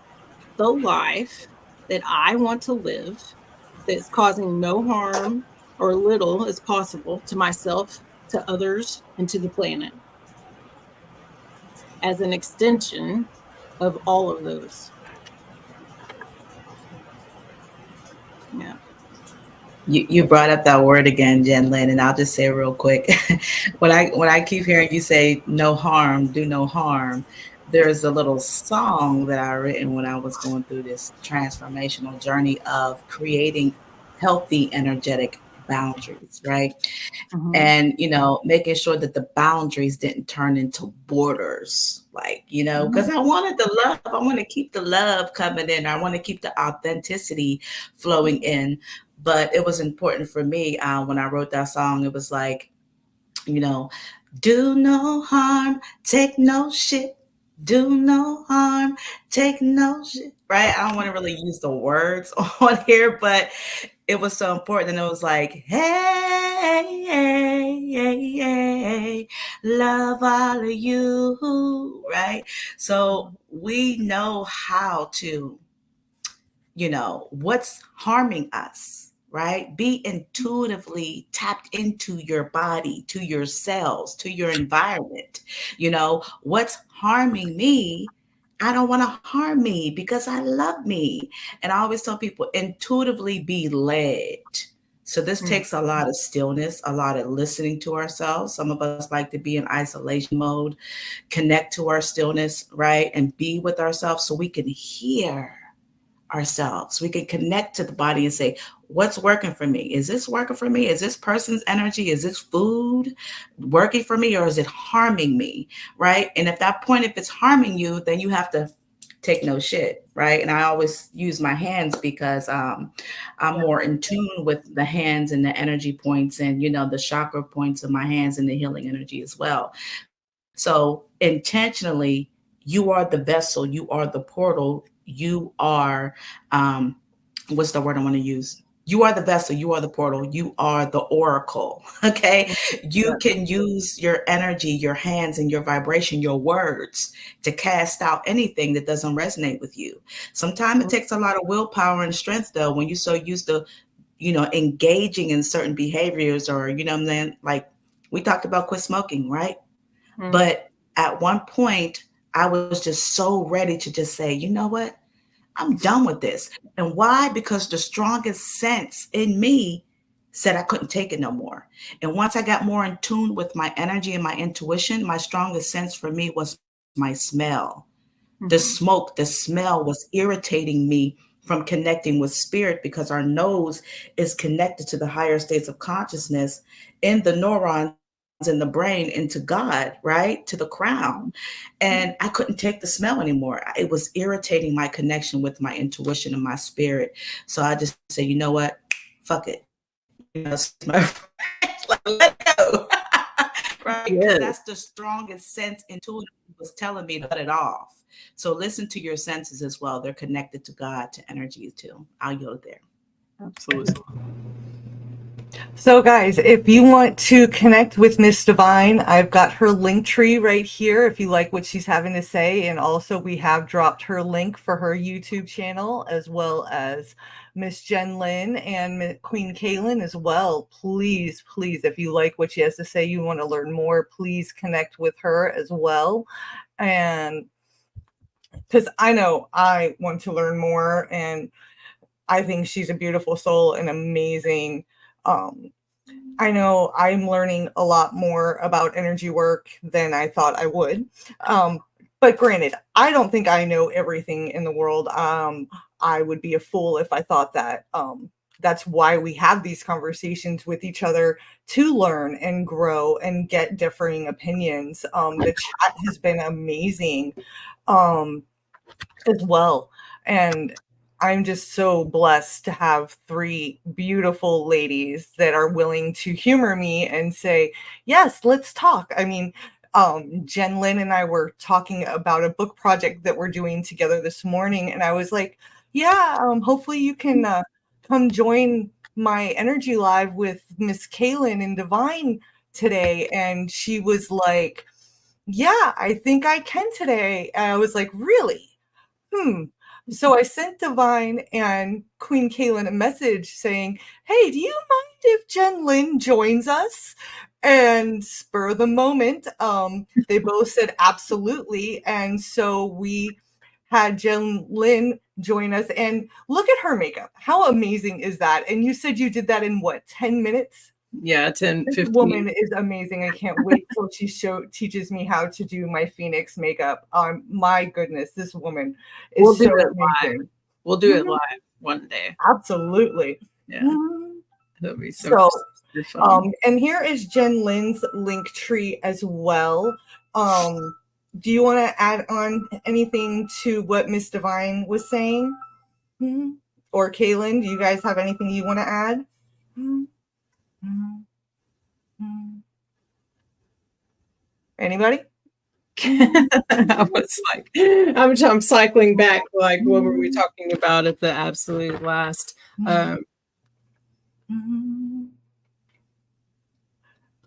the life that I want to live, that's causing no harm or little as possible to myself, to others, and to the planet, as an extension of all of those. Yeah. You brought up that word again, Jen Lynn, and I'll just say real quick. When I keep hearing you say no harm, do no harm, there's a little song that I written when I was going through this transformational journey of creating healthy energetic boundaries, right? Mm-hmm. And making sure that the boundaries didn't turn into borders, like, because I wanted the love, I want to keep the love coming in, I want to keep the authenticity flowing in. But it was important for me, when I wrote that song, it was like, you know, do no harm, take no shit. Do no harm, take no shit. Right? I don't want to really use the words on here, but it was so important. And it was like, hey, hey, hey, hey, love all of you. Right? So we know how to, what's harming us, right? Be intuitively tapped into your body, to your cells, to your environment. What's harming me? I don't want to harm me because I love me. And I always tell people intuitively be led. So this takes a lot of stillness, a lot of listening to ourselves. Some of us like to be in isolation mode, connect to our stillness, right? And be with ourselves so we can hear ourselves. We can connect to the body and say, what's working for me? Is this working for me? Is this person's energy? Is this food working for me, or is it harming me? Right. And at that point, if it's harming you, then you have to take no shit. Right. And I always use my hands because I'm more in tune with the hands and the energy points and, the chakra points of my hands and the healing energy as well. So intentionally, you are the vessel, you are the portal, you are, what's the word I want to use? You are the vessel, you are the portal, you are the oracle. Okay. You can use your energy, your hands, and your vibration, your words to cast out anything that doesn't resonate with you. Sometimes it takes a lot of willpower and strength, though, when you're so used to, engaging in certain behaviors or, like we talked about quit smoking, right? But at one point, I was just so ready to just say, you know what? I'm done with this. And why? Because the strongest sense in me said I couldn't take it no more. And once I got more in tune with my energy and my intuition, my strongest sense for me was my smell. The smoke, the smell was irritating me from connecting with spirit because our nose is connected to the higher states of consciousness in the neurons in the brain into God, right? To the crown. And I couldn't take the smell anymore. It was irritating my connection with my intuition and my spirit. So I just say, you know what? Fuck it. Like, let go. Right? Because that's the strongest sense intuitively was telling me to cut it off. So listen to your senses as well. They're connected to God, to energy too. I'll yield there. Absolutely. So, guys, if you want to connect with Miss D'Vine, I've got her link tree right here if you like what she's having to say. And also, we have dropped her link for her YouTube channel, as well as Miss Jen Lynn and Queen Kailyn as well. Please, please, if you like what she has to say, you want to learn more, please connect with her as well. And because I know I want to learn more, and I think she's a beautiful soul and amazing. I know I'm learning a lot more about energy work than I thought I would. But granted, I don't think I know everything in the world. I would be a fool if I thought that. That's why we have these conversations with each other, to learn and grow and get differing opinions. The chat has been amazing as well. And I'm just so blessed to have three beautiful ladies that are willing to humor me and say, yes, let's talk. I mean, Jen Lynn and I were talking about a book project that we're doing together this morning. And I was like, yeah, hopefully you can come join my Energy Live with Miss Kailyn and D'Vine today. And she was like, yeah, I think I can today. And I was like, really? So I sent D'Vine and Queen Kailyn a message saying, hey, do you mind if Jen Lynn joins us? And spur of the moment, they both said absolutely. And so we had Jen Lynn join us. And look at her makeup. How amazing is that? And you said you did that in what, 10 minutes? Yeah, 10, This 15. woman is amazing. I can't wait till she teaches me how to do my Phoenix makeup. My goodness, this woman is We'll do so it amazing. live. We'll do it live one day. Absolutely. Yeah. That'll be So, fun. and here is Jen Lynn's link tree as well. Do you want to add on anything to what Miss D'Vine was saying? Or Kailyn, do you guys have anything you want to add? Anybody? I was like, I'm cycling back. Like, what were we talking about at the absolute last?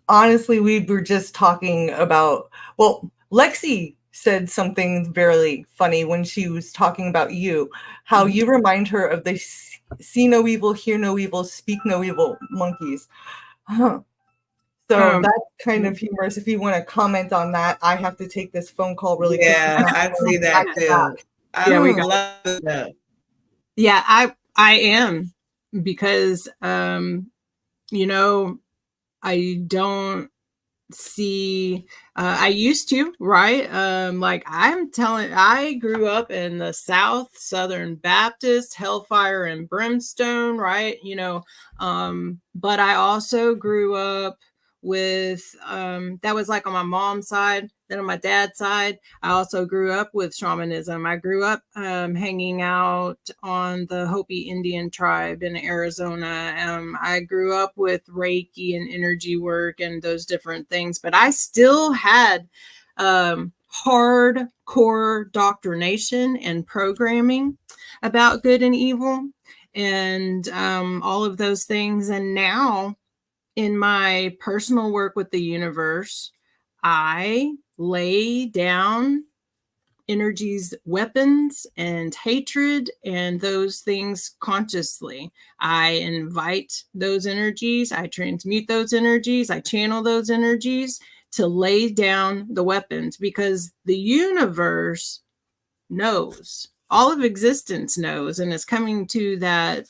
Honestly, we were just talking about, well, Lexi said something very funny when she was talking about you, how you remind her of the see no evil, hear no evil, speak no evil monkeys. So that's kind of humorous. If you want to comment on that, I have to take this phone call really quick. Yeah, I see that too. Yeah, we I got love that. Yeah, I am, because you know, I don't see I used to, right? Like, I grew up in the Southern Baptist, hellfire and brimstone, right? But I also grew up with that was like on my mom's side. Then on my dad's side, I also grew up with shamanism. I grew up hanging out on the Hopi Indian tribe in Arizona. I grew up with Reiki and energy work and those different things, but I still had hardcore doctrination and programming about good and evil and all of those things. And now, in my personal work with the universe, I lay down energy's weapons and hatred and those things consciously. I invite those energies, I transmute those energies, I channel those energies to lay down the weapons, because the universe knows, all of existence knows, and is coming to that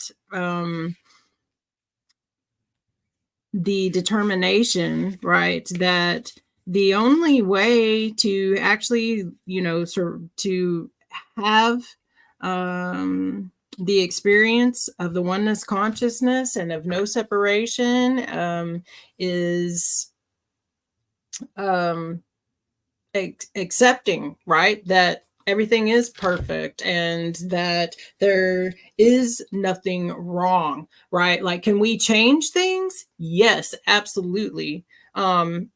the determination, right, that the only way to actually, to have the experience of the oneness consciousness and of no separation is accepting, right, that everything is perfect and that there is nothing wrong, right? Like, can we change things? Yes, absolutely. And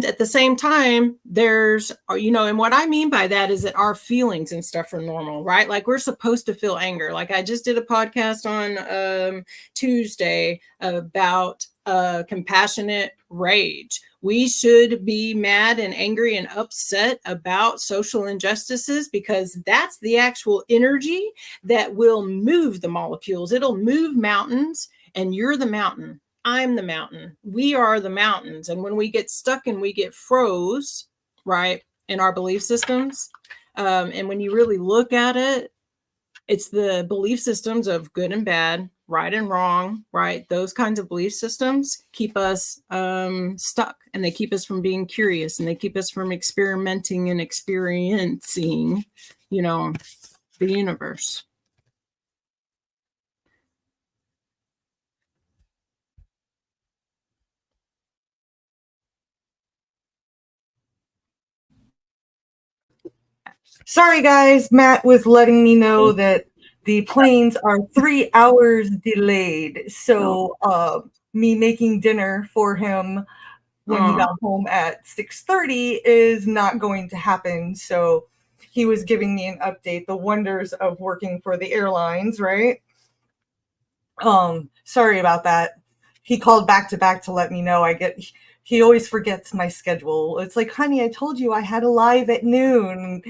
at the same time, there's, and what I mean by that is that our feelings and stuff are normal, right? Like, we're supposed to feel anger. Like, I just did a podcast on Tuesday about compassionate rage. We should be mad and angry and upset about social injustices, because that's the actual energy that will move the molecules. It'll move mountains, and you're the mountain. I'm the mountain. We are the mountains. And when we get stuck and we get froze, right, in our belief systems, and when you really look at it, it's the belief systems of good and bad, right and wrong, right? Those kinds of belief systems keep us stuck, and they keep us from being curious, and they keep us from experimenting and experiencing, the universe. Sorry, guys. Matt was letting me know that the planes are 3 hours delayed. So me making dinner for him when he got home at 6:30 is not going to happen. So he was giving me an update, the wonders of working for the airlines, right? Sorry about that. He called back to back to let me know. He always forgets my schedule. It's like, honey, I told you I had a live at noon.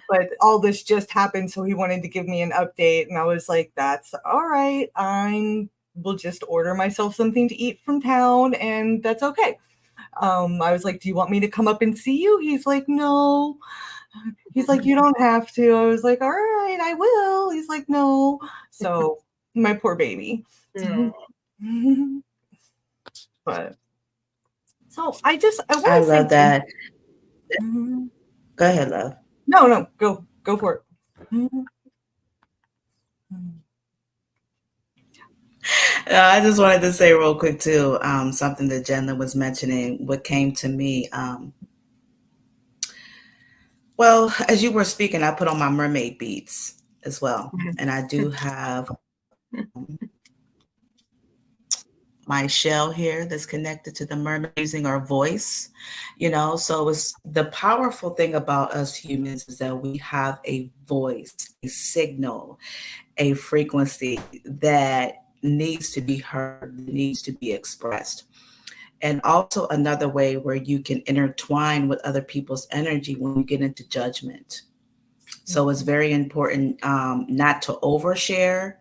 But all this just happened, so he wanted to give me an update, and I was like, that's all right. Will just order myself something to eat from town, and that's okay. I was like, do you want me to come up and see you? He's like, no. He's like, you don't have to. I was like, all right, I will. He's like, no. So my poor baby. But so I love that. Go ahead, love. No, go for it. I just wanted to say real quick too, something that Jenna was mentioning, what came to me. Well, as you were speaking, I put on my mermaid beads as well. And I do have my shell here that's connected to the mermaid using our voice, so it's the powerful thing about us humans is that we have a voice, a signal, a frequency that needs to be heard, needs to be expressed. And also another way where you can intertwine with other people's energy when you get into judgment. So it's very important not to overshare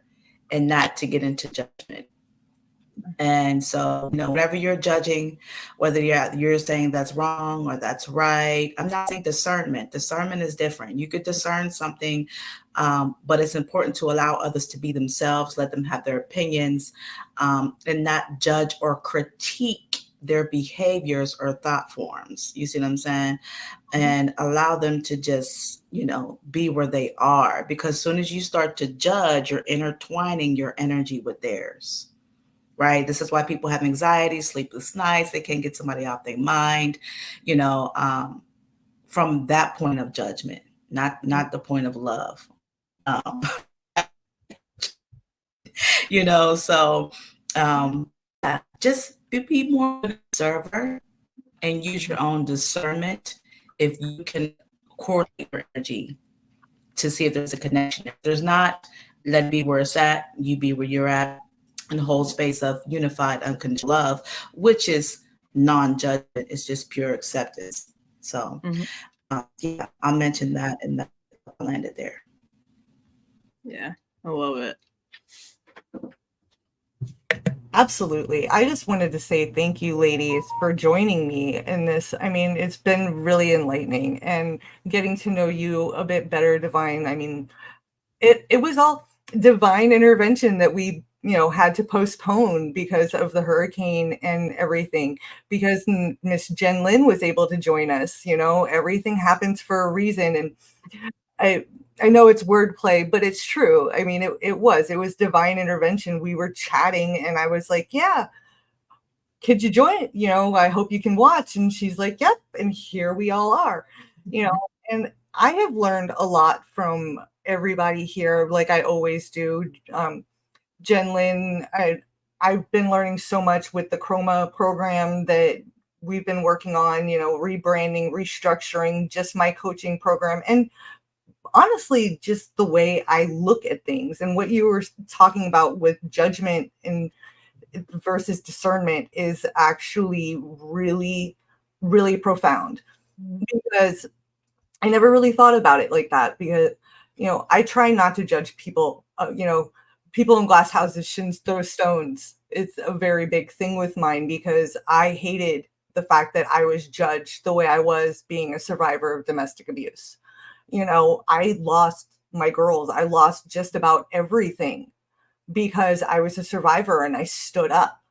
and not to get into judgment. And so, whenever you're judging, whether you're saying that's wrong or that's right, I'm not saying discernment. Discernment is different. You could discern something, but it's important to allow others to be themselves, let them have their opinions, and not judge or critique their behaviors or thought forms. You see what I'm saying? And allow them to just, be where they are. Because as soon as you start to judge, you're intertwining your energy with theirs. Right. This is why people have anxiety, sleepless nights. They can't get somebody off their mind, from that point of judgment, not the point of love. So just be more of an observer and use your own discernment if you can coordinate your energy to see if there's a connection. If there's not, let it be where it's at, you be where you're at. And whole space of unified unconditional love, which is non-judgment. It's just pure acceptance. So yeah, I'll mention that and that landed there. Yeah, I love it. Absolutely. I just wanted to say thank you, ladies, for joining me in this. I mean, it's been really enlightening, and getting to know you a bit better, D'Vine. I mean, it was all divine intervention that we had to postpone because of the hurricane and everything, because Miss Jen Lynn was able to join us. Everything happens for a reason. And I know it's wordplay, but it's true. I mean, it was divine intervention. We were chatting and I was like, yeah, could you join? I hope you can watch. And she's like, yep. And here we all are, and I have learned a lot from everybody here, like I always do. Jen Lynn, I've been learning so much with the Chroma program that we've been working on, rebranding, restructuring just my coaching program. And honestly, just the way I look at things and what you were talking about with judgment and versus discernment is actually really, really profound, because I never really thought about it like that, because, I try not to judge people. People in glass houses shouldn't throw stones. It's a very big thing with mine, because I hated the fact that I was judged the way I was being a survivor of domestic abuse. I lost my girls. I lost just about everything because I was a survivor and I stood up.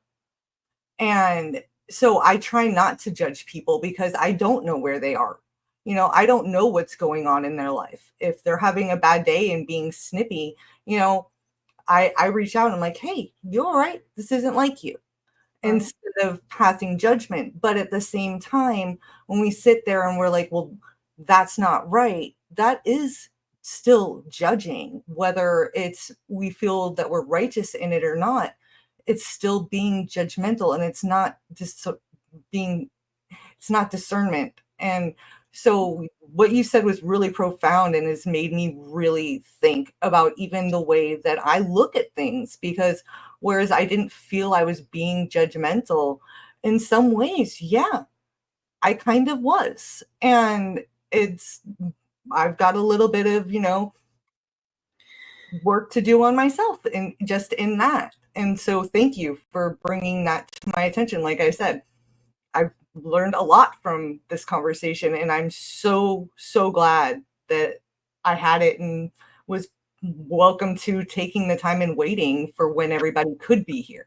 And so I try not to judge people because I don't know where they are. I don't know what's going on in their life. If they're having a bad day and being snippy, I reach out and I'm like, hey, you all right? This isn't like you, instead of passing judgment. But at the same time, when we sit there and we're like, well, that's not right, that is still judging, whether we feel that we're righteous in it or not. It's still being judgmental, and it's not discernment. And so what you said was really profound and has made me really think about even the way that I look at things, because whereas I didn't feel I was being judgmental, in some ways, yeah, I kind of was. And I've got a little bit of, work to do on myself and just in that. And so thank you for bringing that to my attention. Like I said, I've learned a lot from this conversation, and I'm so, so glad that I had it and was welcome to taking the time and waiting for when everybody could be here.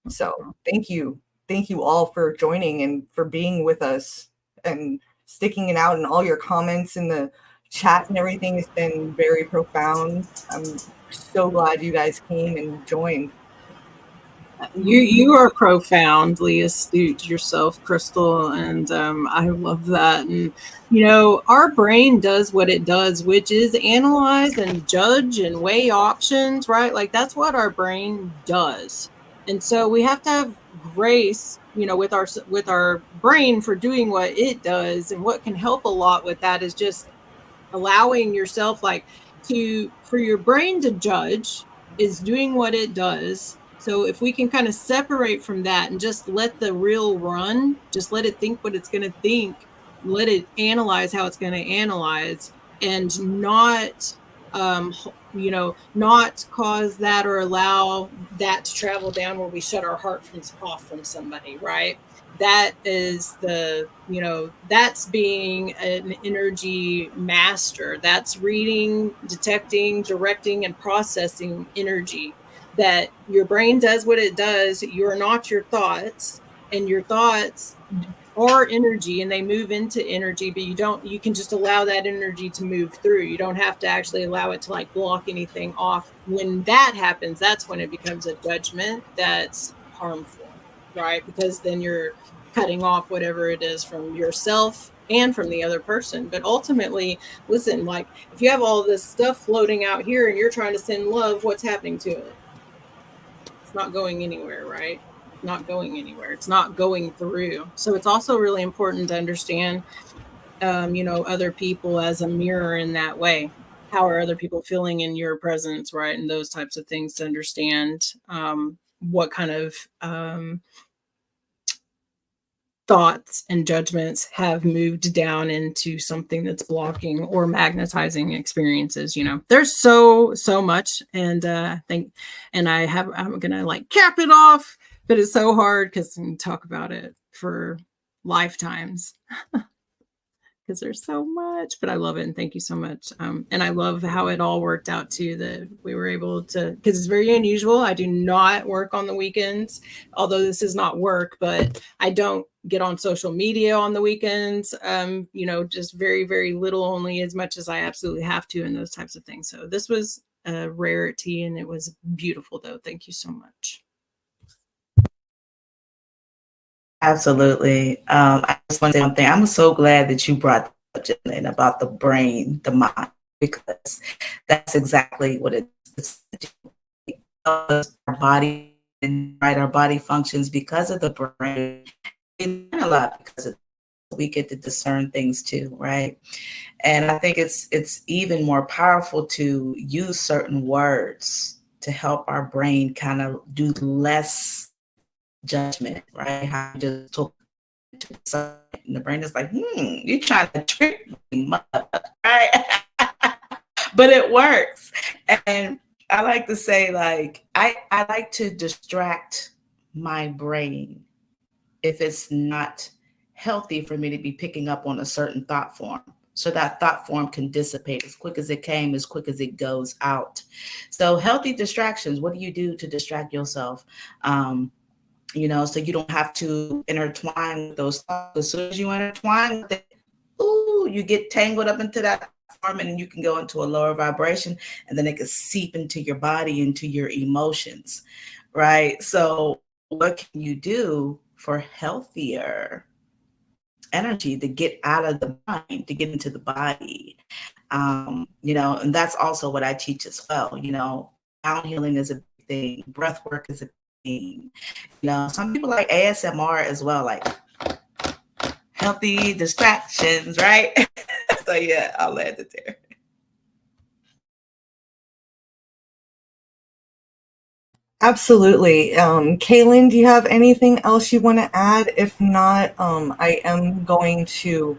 So thank you. Thank you all for joining and for being with us and sticking it out, and all your comments in the chat and everything has been very profound. I'm so glad you guys came and joined. You are profoundly astute yourself, Crystal, and I love that. And our brain does what it does, which is analyze and judge and weigh options, right? Like that's what our brain does. And so we have to have grace, with our brain for doing what it does. And what can help a lot with that is just allowing yourself, like, for your brain to judge is doing what it does. So if we can kind of separate from that and just let the real run, just let it think what it's going to think, let it analyze how it's going to analyze, and not not cause that or allow that to travel down where we shut our heart off from somebody, right? That is that's being an energy master. That's reading, detecting, directing, and processing energy. That your brain does what it does. You're not your thoughts, and your thoughts are energy, and they move into energy, but you can just allow that energy to move through. You don't have to actually allow it to, like, block anything off. When that happens, that's when it becomes a judgment that's harmful, right? Because then you're cutting off whatever it is from yourself and from the other person. But ultimately, listen, like, if you have all this stuff floating out here and you're trying to send love, what's happening to it? It's not going anywhere, right? Not going anywhere. It's not going through. So it's also really important to understand, other people as a mirror in that way. How are other people feeling in your presence, right? And those types of things, to understand what kind of thoughts and judgments have moved down into something that's blocking or magnetizing experiences. There's so much. And I think, and I'm gonna, like, cap it off, but it's so hard because we can talk about it for lifetimes. Because there's so much, but I love it. And thank you so much. And I love how it all worked out too, that we were able to, because it's very unusual. I do not work on the weekends, although this is not work, but I don't get on social media on the weekends. Just very, very little, only as much as I absolutely have to, and those types of things. So this was a rarity, and it was beautiful though. Thank you so much. Absolutely. I just want to say one thing. I'm so glad that you brought up Jen, about the brain, the mind, because that's exactly what it is. Our body, right? Our body functions because of the brain. We learn a lot because of we get to discern things too, right? And I think it's even more powerful to use certain words to help our brain kind of do less judgment, right? How you just talk to and the brain is like, you trying to trick me, right? But it works. And I like to say, like, I like to distract my brain if it's not healthy for me to be picking up on a certain thought form. So that thought form can dissipate as quick as it came, as quick as it goes out. So healthy distractions, what do you do to distract yourself? So you don't have to intertwine with those thoughts. As soon as you intertwine with it, you get tangled up into that form, and you can go into a lower vibration, and then it can seep into your body, into your emotions, right? So what can you do for healthier energy to get out of the mind, to get into the body? And that's also what I teach as well. Sound healing is a big thing. Breath work is a big thing. Some people like ASMR as well, like healthy distractions, right? So yeah, I'll land it there. Absolutely. Kaylin, do you have anything else you want to add? If not, I am going to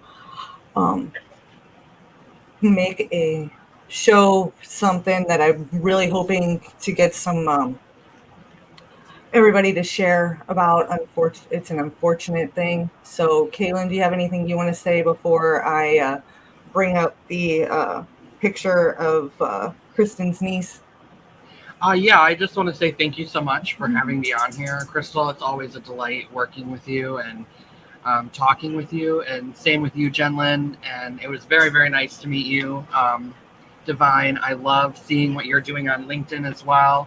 make a show something that I'm really hoping to get some everybody to share about. It's an unfortunate thing. So, Kaylin, do you have anything you want to say before I bring up the picture of Kristen's niece? Yeah, I just want to say thank you so much for having me on here, Crystal. It's always a delight working with you and talking with you, and same with you, Jenlyn. And it was very, very nice to meet you, D'Vine. I love seeing what you're doing on LinkedIn as well.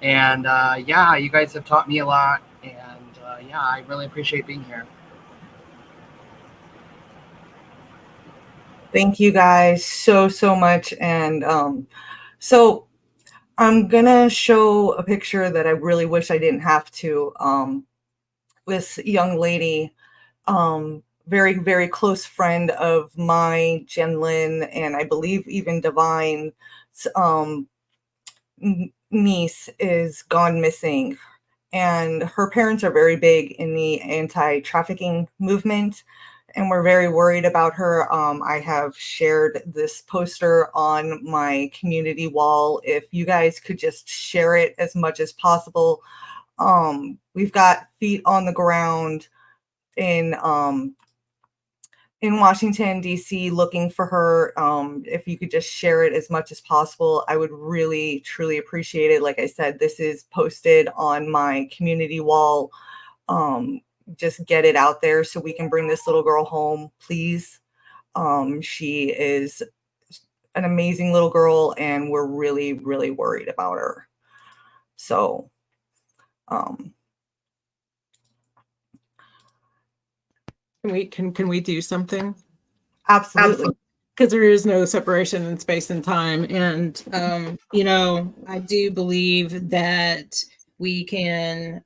And yeah, you guys have taught me a lot. And yeah, I really appreciate being here. Thank you guys so much. And so I'm gonna show a picture that I really wish I didn't have to. This young lady, very, very close friend of my Jen Lynn, and I believe even D'Vine's niece is gone missing. And her parents are very big in the anti-trafficking movement, and we're very worried about her. I have shared this poster on my community wall. If you guys could just share it as much as possible. We've got feet on the ground in Washington, D.C., looking for her. If you could just share it as much as possible, I would really, truly appreciate it. Like I said, this is posted on my community wall. Just get it out there so we can bring this little girl home, please. She is an amazing little girl, and we're really, really worried about her. So, Can we do something? absolutely. Because there is no separation in space and time. And, you know, I do believe that we can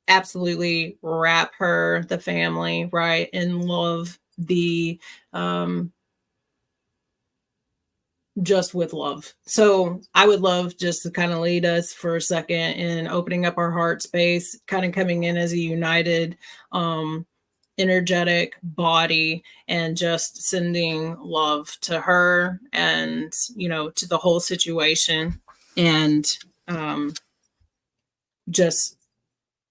absolutely wrap her, the family, right, in love, the just with love. So I would love just to kind of lead us for a second in opening up our heart space, kind of coming in as a united energetic body, and just sending love to her and, you know, to the whole situation. And just,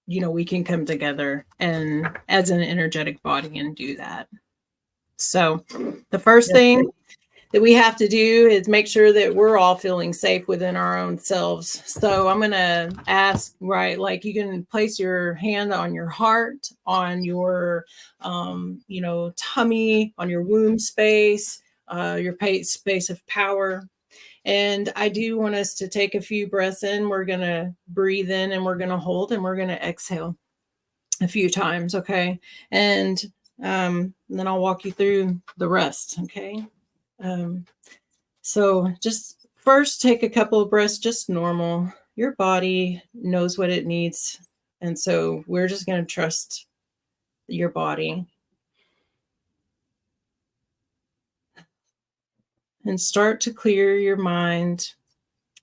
you know, we can come together and as an energetic body and do that. So the first thing that we have to do is make sure that we're all feeling safe within our own selves. So I'm going to ask, right, like you can place your hand on your heart, on your, you know, tummy, on your womb space, your space of power. And I do want us to take a few breaths in. We're going to breathe in and we're going to hold and we're going to exhale a few times. Okay. And then I'll walk you through the rest. Okay. So just first take a couple of breaths, just normal. Your body knows what it needs. And so we're just going to trust your body. And start to clear your mind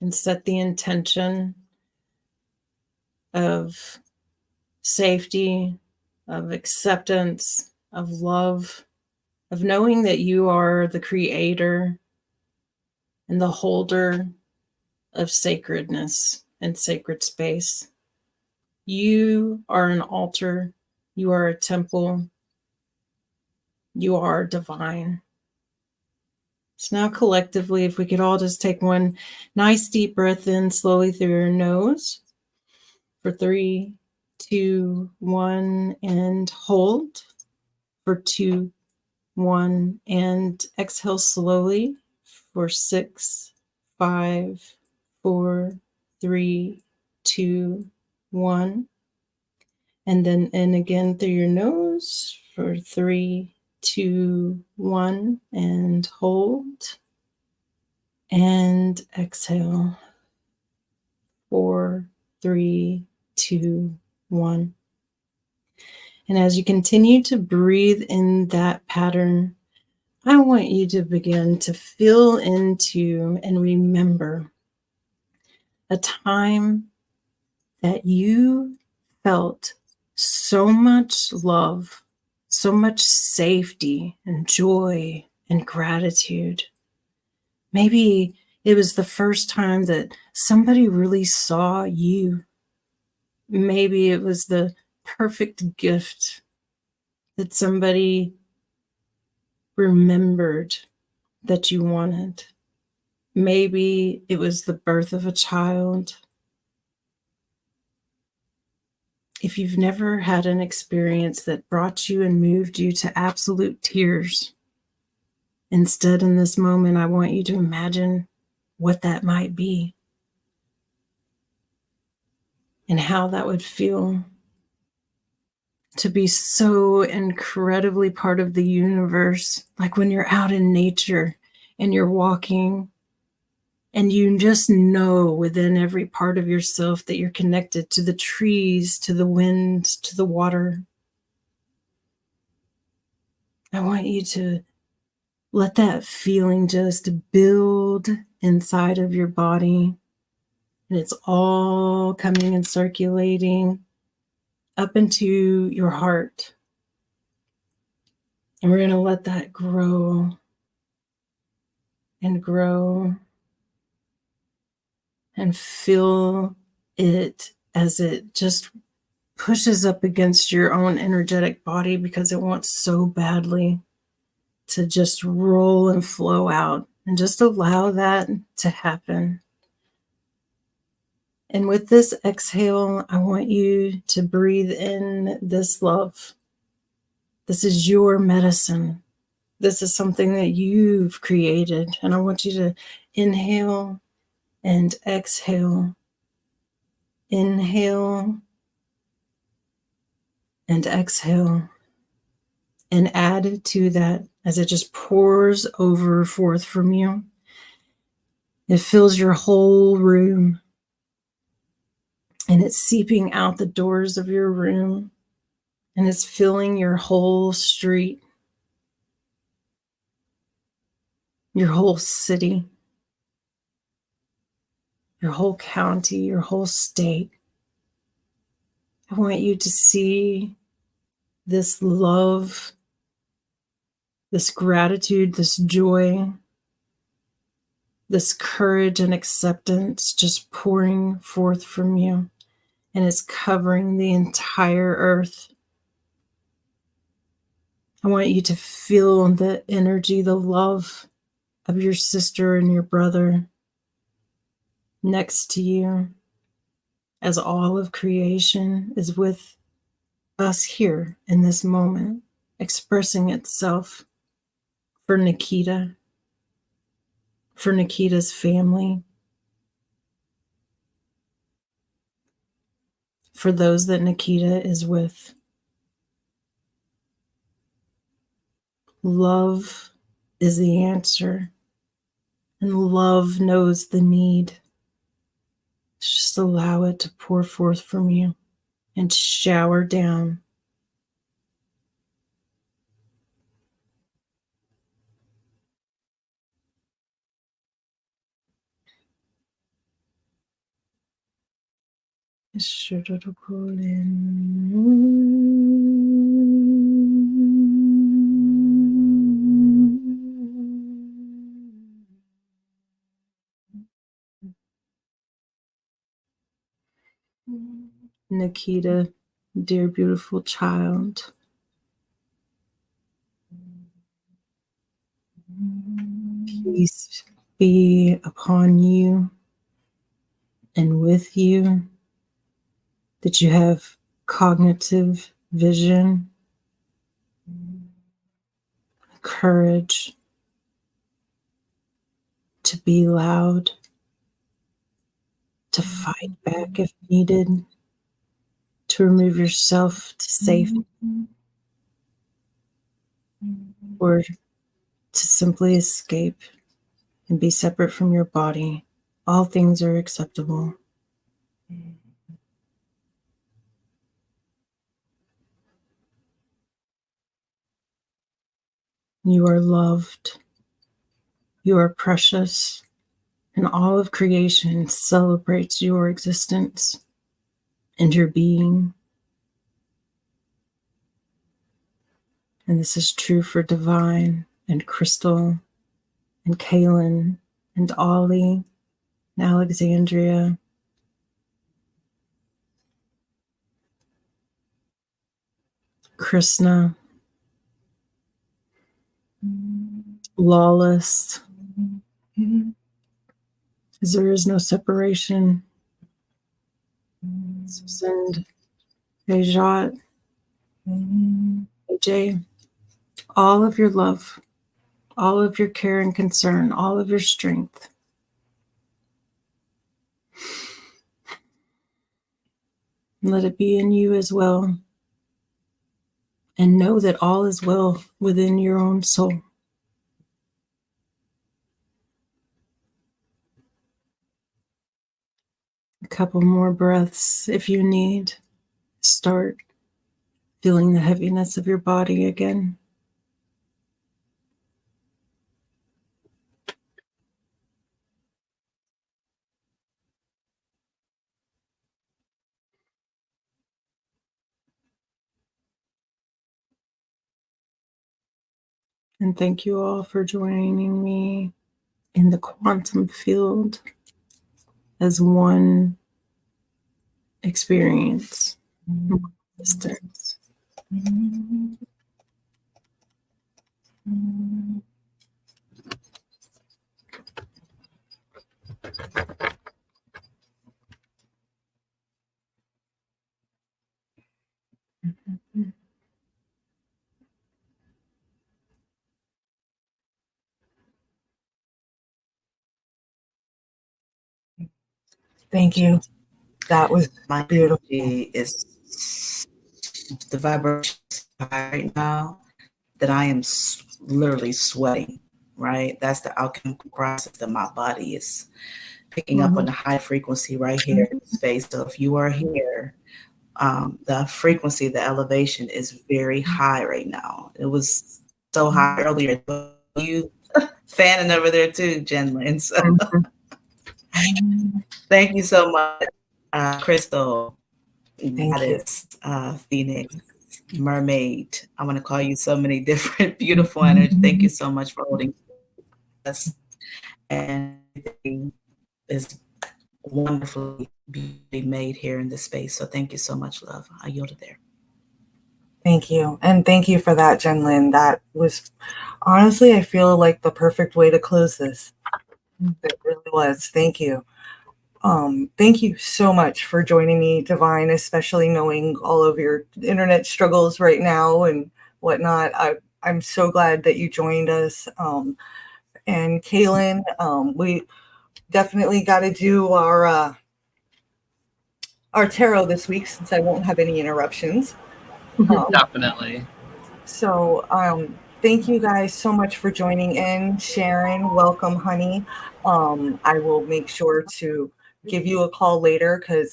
and set the intention of safety, of acceptance, of love, of knowing that you are the creator and the holder of sacredness and sacred space. You are an altar. You are a temple. You are divine. So now collectively, if we could all just take one nice deep breath in slowly through your nose for 3, 2, 1, and hold for 2, 1, and exhale slowly for 6, 5, 4, 3, 2, 1. And then in again through your nose for 3, 2, 1, and hold. And exhale. 4, 3, 2, 1. And as you continue to breathe in that pattern, I want you to begin to feel into and remember a time that you felt so much love, so much safety and joy and gratitude. Maybe it was the first time that somebody really saw you. Maybe it was the perfect gift that somebody remembered that you wanted. Maybe it was the birth of a child. If you've never had an experience that brought you and moved you to absolute tears, instead in this moment, I want you to imagine what that might be and how that would feel to be so incredibly part of the universe, like when you're out in nature and you're walking And you just know within every part of yourself that you're connected to the trees, to the wind, to the water. I want you to let that feeling just build inside of your body. And it's all coming and circulating up into your heart. And we're going to let that grow and grow and feel it as it just pushes up against your own energetic body because it wants so badly to just roll and flow out, and just allow that to happen. And with this exhale, I want you to breathe in this love. This is your medicine. This is something that you've created. And I want you to inhale and exhale. Inhale and exhale. And add to that as it just pours over forth from you. It fills your whole room. And it's seeping out the doors of your room. And it's filling your whole street, your whole city, your whole county, your whole state. I want you to see this love, this gratitude, this joy, this courage and acceptance just pouring forth from you. And it's covering the entire earth. I want you to feel the energy, the love of your sister and your brother next to you, as all of creation is with us here in this moment, expressing itself for Nikita, for Nikita's family, for those that Nikita is with. Love is the answer, and love knows the need. Just allow it to pour forth from you and shower down. Nikita, dear beautiful child, peace be upon you and with you, that you have cognitive vision, courage to be loud, to fight back if needed, to remove yourself to safety, or to simply escape and be separate from your body. All things are acceptable. You are loved. You are precious. And all of creation celebrates your existence and your being. And this is true for D'Vine and Crystal and Kailyn and Ollie and Alexandria. Krishna, Lawless. There is no separation. Send Ajat, AJ, all of your love, all of your care and concern, all of your strength. Let it be in you as well. And know that all is well within your own soul. A couple more breaths if you need. Start feeling the heaviness of your body again. And thank you all for joining me in the quantum field as one experience, one existence. Thank you. That was My beautiful. energy is the vibration right now that I am literally sweating, right? That's the alchemical process that my body is picking up on the high frequency right here in space. So if you are here, the frequency, the elevation is very high right now. It was so high earlier. You fanning over there too, Jen Lynn. So thank you so much, Crystal, Goddess, Phoenix, Mermaid. I want to call you so many different beautiful energy. Thank you so much for holding us. And everything is wonderfully made here in this space. So thank you so much, love. I yield it there. Thank you. And thank you for that, Jen Lynn. That was honestly, I feel like the perfect way to close this. It really was. Thank you. Thank you so much for joining me, D'Vine, especially knowing all of your internet struggles right now and whatnot. I'm so glad that you joined us. And Kailyn, we definitely got to do our tarot this week since I won't have any interruptions. Definitely. So thank you guys so much for joining in. Sharon, welcome, honey. I will make sure to give you a call later because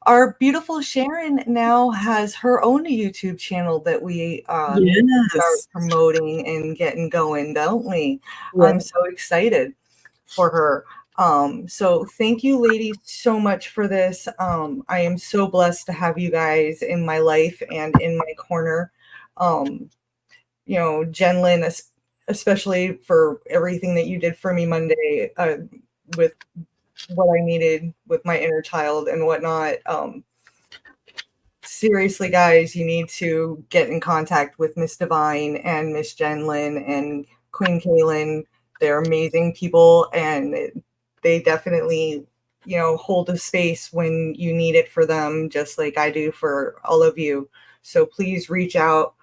our beautiful Sharon now has her own YouTube channel that we start promoting and getting going, don't we? Yeah. I'm so excited for her. So thank you ladies so much for this. I am so blessed to have you guys in my life and in my corner. You know, Jen Lynn, especially for everything that you did for me Monday with what I needed with my inner child and whatnot. Seriously, guys, you need to get in contact with Miss D'Vine and Miss Jen Lynn and Queen Kailyn. They're amazing people, and they definitely, you know, hold a space when you need it for them, just like I do for all of you. So please reach out.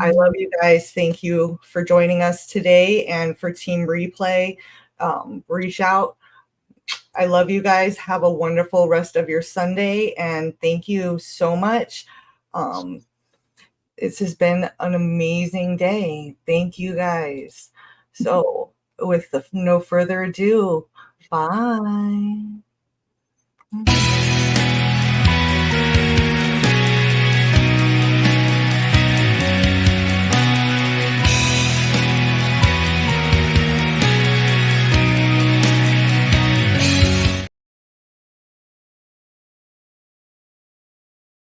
I love you guys. Thank you for joining us today, and for Team Replay, reach out. I love you guys. Have a wonderful rest of your Sunday, and thank you so much. This has been an amazing day. Thank you guys. So with no further ado, bye.